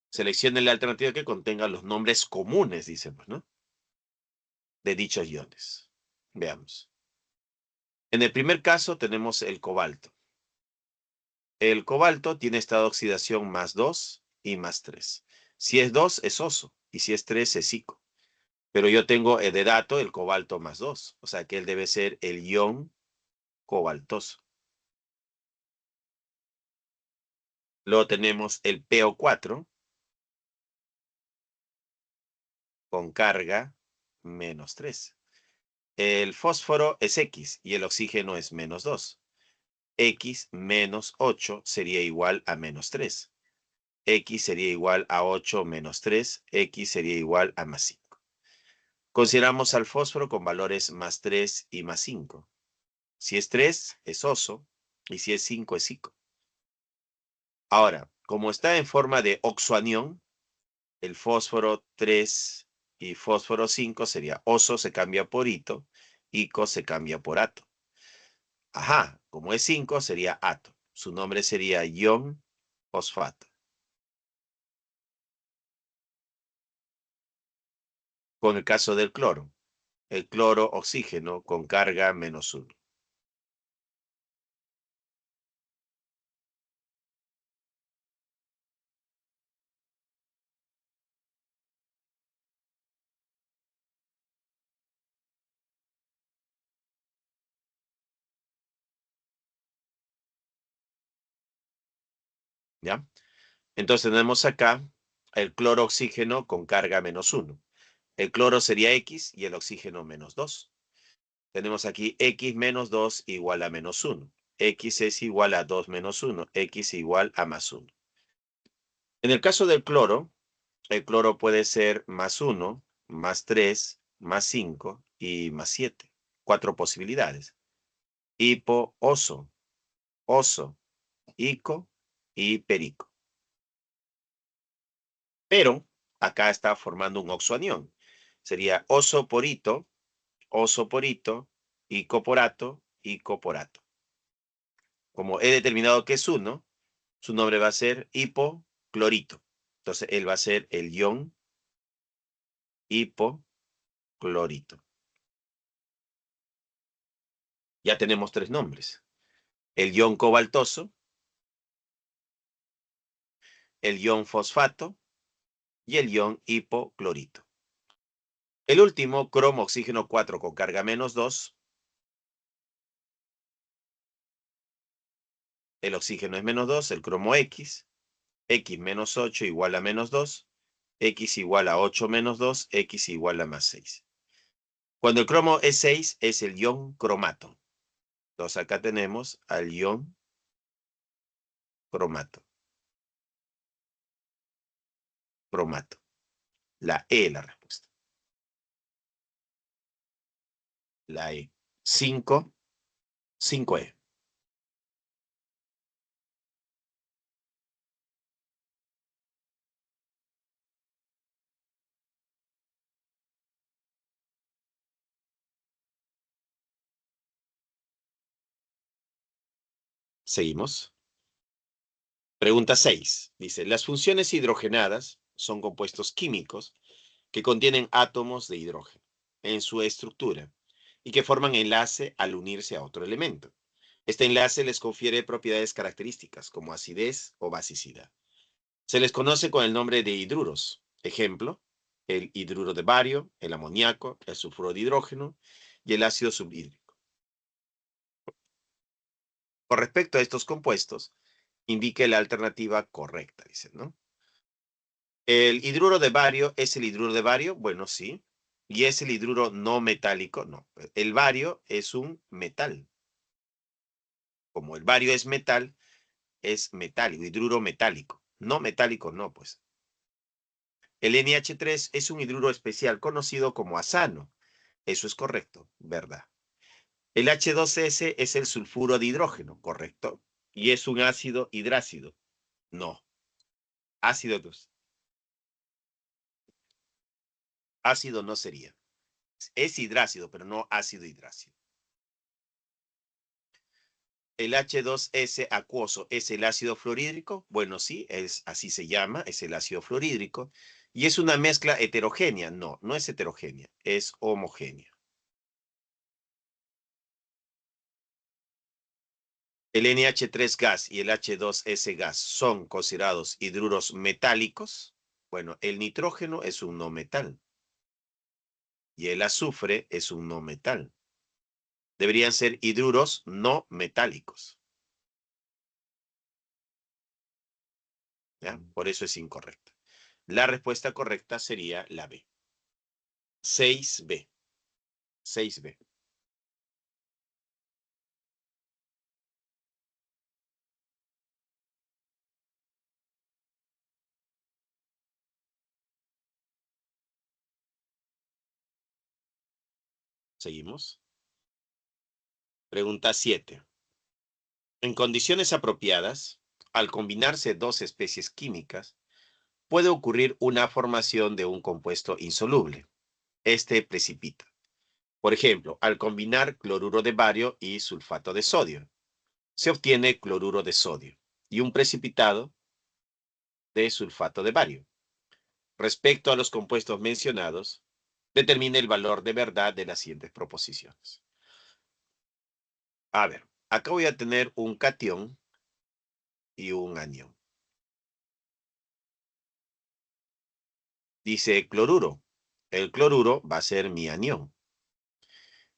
Seleccione la alternativa que contenga los nombres comunes, dice, pues, ¿no? De dichos iones. Veamos. En el primer caso tenemos el cobalto. El cobalto tiene estado de oxidación +2 y +3. Si es 2, es oso. Y si es 3, es ico. Pero yo tengo de dato el cobalto +2. O sea que él debe ser el ion cobaltoso. Luego tenemos el PO4 con carga -3. El fósforo es X y el oxígeno es -2. X menos 8 sería igual a -3. X sería igual a 8 menos 3. X sería igual a +5. Consideramos al fósforo con valores +3 y +5. Si es 3, es oso, y si es 5, es ico. Ahora, como está en forma de oxoanión, el fósforo 3 y fósforo 5 sería oso se cambia por ito, ico se cambia por ato. Ajá, como es 5 sería ato. Su nombre sería ion fosfato. Con el caso del cloro, el cloro oxígeno con carga -1. ¿Ya? Entonces tenemos acá el cloro oxígeno con carga -1. El cloro sería X y el oxígeno -2. Tenemos aquí X menos 2 igual a -1. X es igual a 2 menos 1. X igual a +1. En el caso del cloro, el cloro puede ser +1, +3, +5 y +7. 4 posibilidades. Hipo, oso, ico y perico. Pero acá está formando un oxoanión. Sería oso por ito, ico por ato, ico por ato. Como he determinado que es 1, su nombre va a ser hipoclorito. Entonces él va a ser el ion hipoclorito. Ya tenemos 3 nombres. El ion cobaltoso, el ion fosfato y el ion hipoclorito. El último, cromo oxígeno 4 con carga -2. El oxígeno es -2, el cromo X. X menos 8 igual a -2. X igual a 8 menos 2. X igual a +6. Cuando el cromo es 6, es el ion cromato. Entonces acá tenemos al ion cromato. Cromato. La E la respuesta. La E. 5, 5E. Seguimos. Pregunta 6. Dice, las funciones hidrogenadas son compuestos químicos que contienen átomos de hidrógeno en su estructura y que forman enlace al unirse a otro elemento. Este enlace les confiere propiedades características como acidez o basicidad. Se les conoce con el nombre de hidruros. Ejemplo, el hidruro de bario, el amoníaco, el sulfuro de hidrógeno y el ácido subhídrico. Con respecto a estos compuestos, indique la alternativa correcta, dice, ¿no? ¿El hidruro de bario es el hidruro de bario? Bueno, sí. ¿Y es el hidruro no metálico? No. El bario es un metal. Como el bario es metálico, hidruro metálico. No metálico, no, pues. El NH3 es un hidruro especial conocido como azano. Eso es correcto, ¿verdad? El H2S es el sulfuro de hidrógeno, ¿correcto? Y es un ácido hidrácido. No. Ácido, ácido no sería. Es hidrácido, pero no ácido hidrácido. El H2S acuoso es el ácido fluorhídrico. Bueno, sí, así se llama, es el ácido fluorhídrico. ¿Y es una mezcla heterogénea? No, no es heterogénea, es homogénea. El NH3 gas y el H2S gas son considerados hidruros metálicos. Bueno, el nitrógeno es un no metal y el azufre es un no metal. Deberían ser hidruros no metálicos. ¿Ya? Por eso es incorrecta. La respuesta correcta sería la B. 6B. 6B. Seguimos. Pregunta 7. En condiciones apropiadas, al combinarse dos especies químicas, puede ocurrir una formación de un compuesto insoluble. Este precipita. Por ejemplo, al combinar cloruro de bario y sulfato de sodio, se obtiene cloruro de sodio y un precipitado de sulfato de bario. Respecto a los compuestos mencionados, determine el valor de verdad de las siguientes proposiciones. A ver, acá voy a tener un catión y un anión. Dice cloruro. El cloruro va a ser mi anión.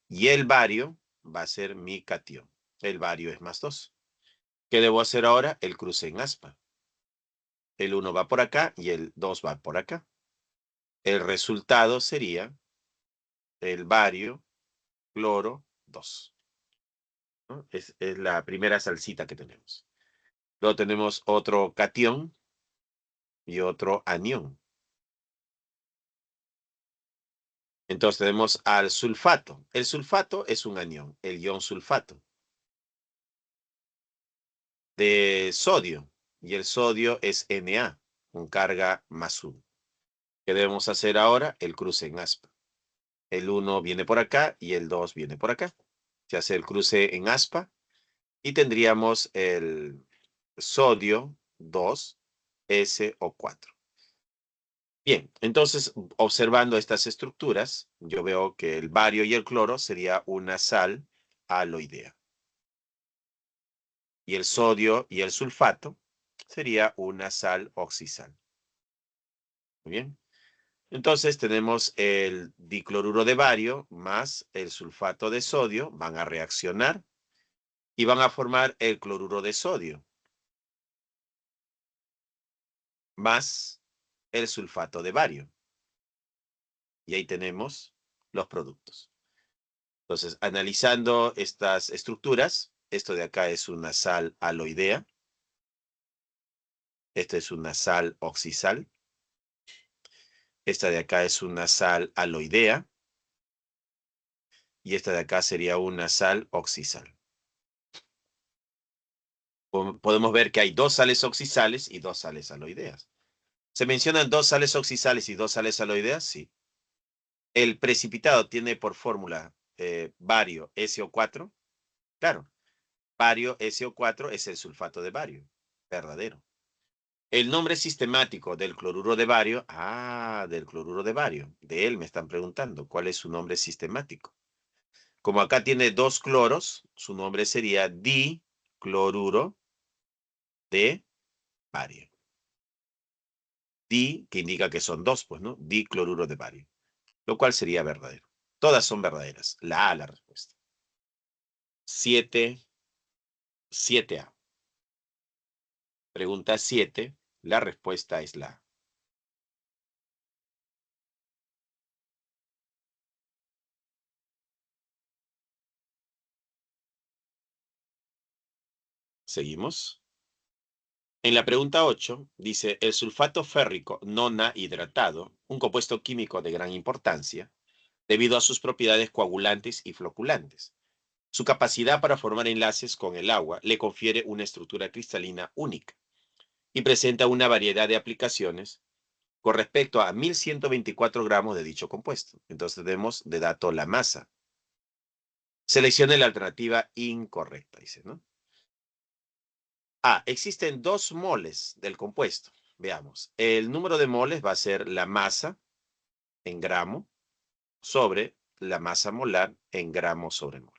Y el bario va a ser mi catión. El bario es +2. ¿Qué debo hacer ahora? El cruce en aspa. El 1 va por acá y el 2 va por acá. El resultado sería el bario, cloro, 2. ¿No? Es la primera salsita que tenemos. Luego tenemos otro catión y otro anión. Entonces tenemos al sulfato. El sulfato es un anión, el ion sulfato de sodio. Y el sodio es Na, con carga +1. ¿Qué debemos hacer ahora? El cruce en aspa. El 1 viene por acá y el 2 viene por acá. Se hace el cruce en aspa y tendríamos el sodio 2, SO4. Bien, entonces, observando estas estructuras, yo veo que el bario y el cloro sería una sal aloidea. Y el sodio y el sulfato sería una sal oxisal. Muy bien. Entonces tenemos el dicloruro de bario más el sulfato de sodio, van a reaccionar y van a formar el cloruro de sodio más el sulfato de bario. Y ahí tenemos los productos. Entonces, analizando estas estructuras, esto de acá es una sal aloidea, esta es una sal oxisal, esta de acá es una sal aloidea, y esta de acá sería una sal oxisal. Podemos ver que hay dos sales oxisales y dos sales aloideas. ¿Se mencionan dos sales oxisales y dos sales aloideas? Sí. ¿El precipitado tiene por fórmula bario SO4? Claro. Bario SO4 es el sulfato de bario. Verdadero. El nombre sistemático del cloruro de bario. Del cloruro de bario. De él me están preguntando. ¿Cuál es su nombre sistemático? Como acá tiene dos cloros, su nombre sería dicloruro de bario. Di, que indica que son dos, pues, ¿no? Dicloruro de bario. Lo cual sería verdadero. Todas son verdaderas. La A, la respuesta. 7A. Pregunta 7. La respuesta es la A. Seguimos. En la pregunta 8 dice, el sulfato férrico nona hidratado, un compuesto químico de gran importancia, debido a sus propiedades coagulantes y floculantes. Su capacidad para formar enlaces con el agua le confiere una estructura cristalina única y presenta una variedad de aplicaciones con respecto a 1124 gramos de dicho compuesto. Entonces tenemos de dato la masa. Seleccione la alternativa incorrecta, dice, ¿no? Existen 2 moles del compuesto. Veamos. El número de moles va a ser la masa en gramo sobre la masa molar en gramo sobre mol.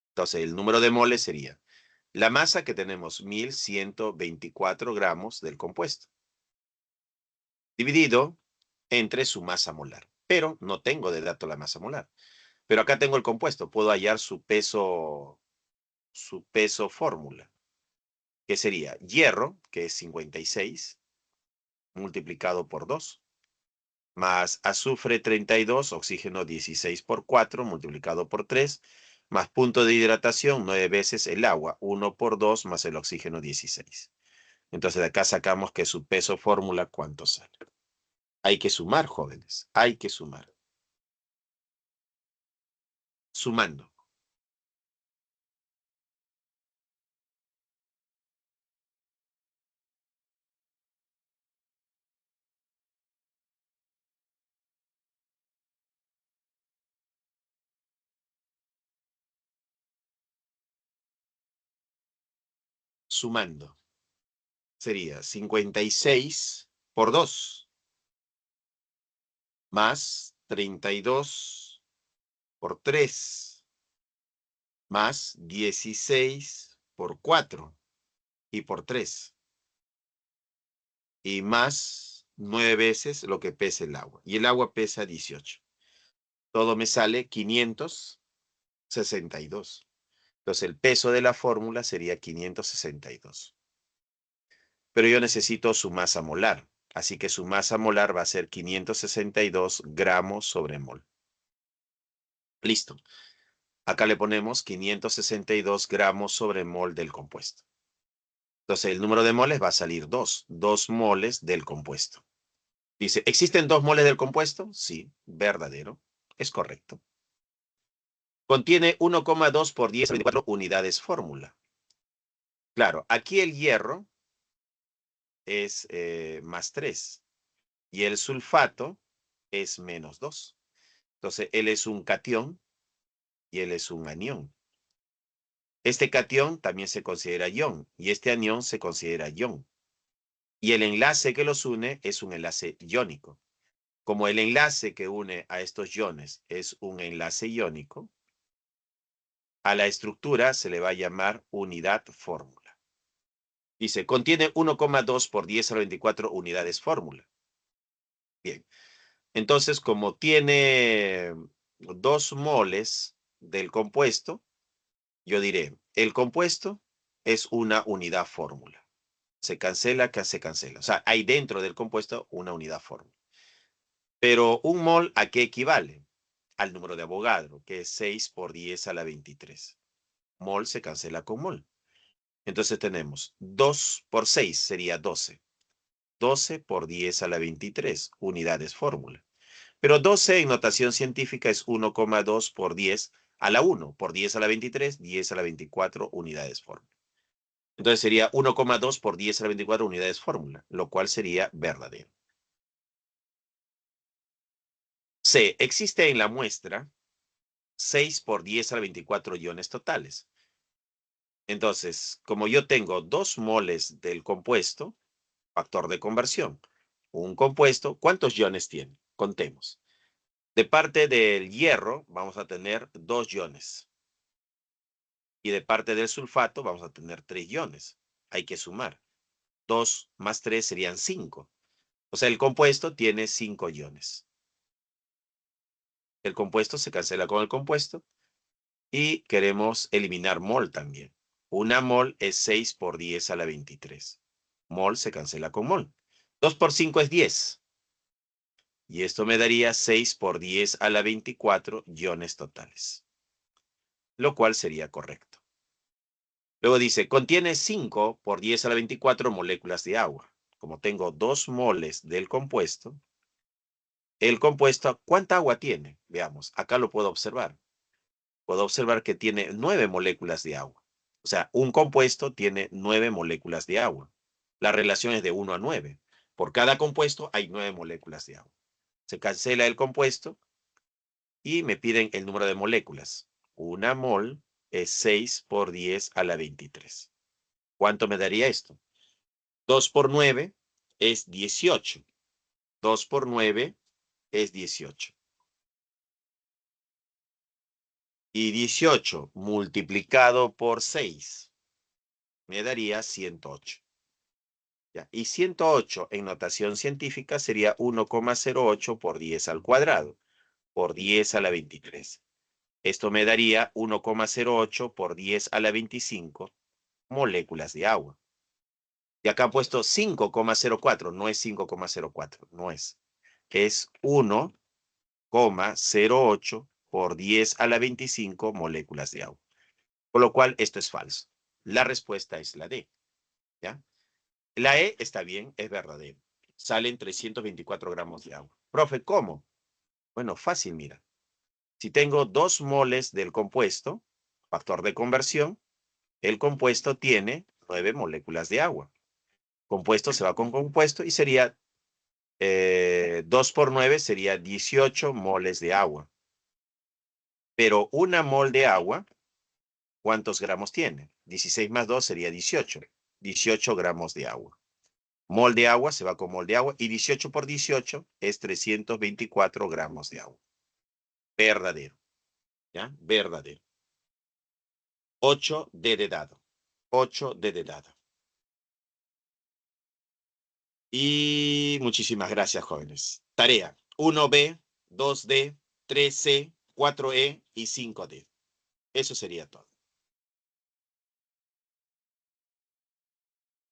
Entonces, el número de moles sería la masa que tenemos 1124 gramos del compuesto, dividido entre su masa molar. Pero no tengo de dato la masa molar. Pero acá tengo el compuesto. Puedo hallar su peso fórmula. Que sería hierro, que es 56, multiplicado por 2, más azufre 32, oxígeno 16 por 4, multiplicado por 3, más punto de hidratación 9 veces el agua, 1 por 2, más el oxígeno 16. Entonces de acá sacamos que su peso fórmula, ¿cuánto sale? Hay que sumar, jóvenes, hay que sumar. Sumando. Sumando. Sería 56 por 2, más 32 por 3, más 16 por 4 y por 3, y más 9 veces lo que pesa el agua. Y el agua pesa 18. Todo me sale 562. Entonces el peso de la fórmula sería 562. Pero yo necesito su masa molar. Así que su masa molar va a ser 562 gramos sobre mol. Listo. Acá le ponemos 562 gramos sobre mol del compuesto. Entonces el número de moles va a salir 2. 2 moles del compuesto. Dice, ¿existen 2 moles del compuesto? Sí, verdadero. Es correcto. Contiene 1,2 por 10 a la 24 unidades fórmula. Claro, aquí el hierro es más 3 y el sulfato es menos 2. Entonces, él es un catión y él es un anión. Este catión también se considera ion y este anión se considera ion. Y el enlace que los une es un enlace iónico. Como el enlace que une a estos iones es un enlace iónico, a la estructura se le va a llamar unidad fórmula. Dice, contiene 1,2 por 10 a la 24 unidades fórmula. Bien, entonces como tiene 2 moles del compuesto, yo diré, el compuesto es una unidad fórmula. Se cancela, que se cancela. O sea, hay dentro del compuesto una unidad fórmula. Pero un mol, ¿a qué equivale? Al número de Avogadro, que es 6 por 10 a la 23. Mol se cancela con mol. Entonces tenemos 2 por 6 sería 12. 12 por 10 a la 23 unidades fórmula. Pero 12 en notación científica es 1,2 por 10 a la 1, por 10 a la 23, 10 a la 24 unidades fórmula. Entonces sería 1,2 por 10 a la 24 unidades fórmula, lo cual sería verdadero. C. Existe en la muestra 6 por 10 a la 24 iones totales. Entonces, como yo tengo 2 moles del compuesto, factor de conversión, un compuesto, ¿cuántos iones tiene? Contemos. De parte del hierro vamos a tener 2 iones. Y de parte del sulfato vamos a tener 3 iones. Hay que sumar. 2 más 3 serían 5. O sea, el compuesto tiene 5 iones. El compuesto se cancela con el compuesto. Y queremos eliminar mol también. Una mol es 6 por 10 a la 23. Mol se cancela con mol. 2 por 5 es 10. Y esto me daría 6 por 10 a la 24 iones totales. Lo cual sería correcto. Luego dice, contiene 5 por 10 a la 24 moléculas de agua. Como tengo 2 moles del compuesto, el compuesto, ¿cuánta agua tiene? Veamos, acá lo puedo observar. Puedo observar que tiene 9 moléculas de agua. O sea, un compuesto tiene 9 moléculas de agua. La relación es de 1 a 9. Por cada compuesto hay 9 moléculas de agua. Se cancela el compuesto y me piden el número de moléculas. Una mol es 6 por 10 a la 23. ¿Cuánto me daría esto? 2 por 9 es 18. 2 por 9 es 18. Y 18 multiplicado por 6 me daría 108. ¿Ya? Y 108 en notación científica sería 1,08 por 10 al cuadrado, por 10 a la 23. Esto me daría 1,08 por 10 a la 25 moléculas de agua. Y acá han puesto 5,04, no es 5,04, no es. Es 1,08 por 10 a la 25 moléculas de agua. Por lo cual, esto es falso. La respuesta es la D, ¿ya? La E está bien, es verdadero. Salen 324 gramos de agua. Profe, ¿cómo? Bueno, fácil, mira. Si tengo 2 moles del compuesto, factor de conversión, el compuesto tiene 9 moléculas de agua. Compuesto se va con compuesto y sería 2 por 9 sería 18 moles de agua. Pero una mol de agua, ¿cuántos gramos tiene? 16 más 2 sería 18. 18 gramos de agua. Mol de agua se va con mol de agua y 18 por 18 es 324 gramos de agua. Verdadero. ¿Ya? Verdadero. 8D de dado. 8D de dado. Y muchísimas gracias, jóvenes. Tarea. 1B, 2D, 3C, 4E y 5D. Eso sería todo.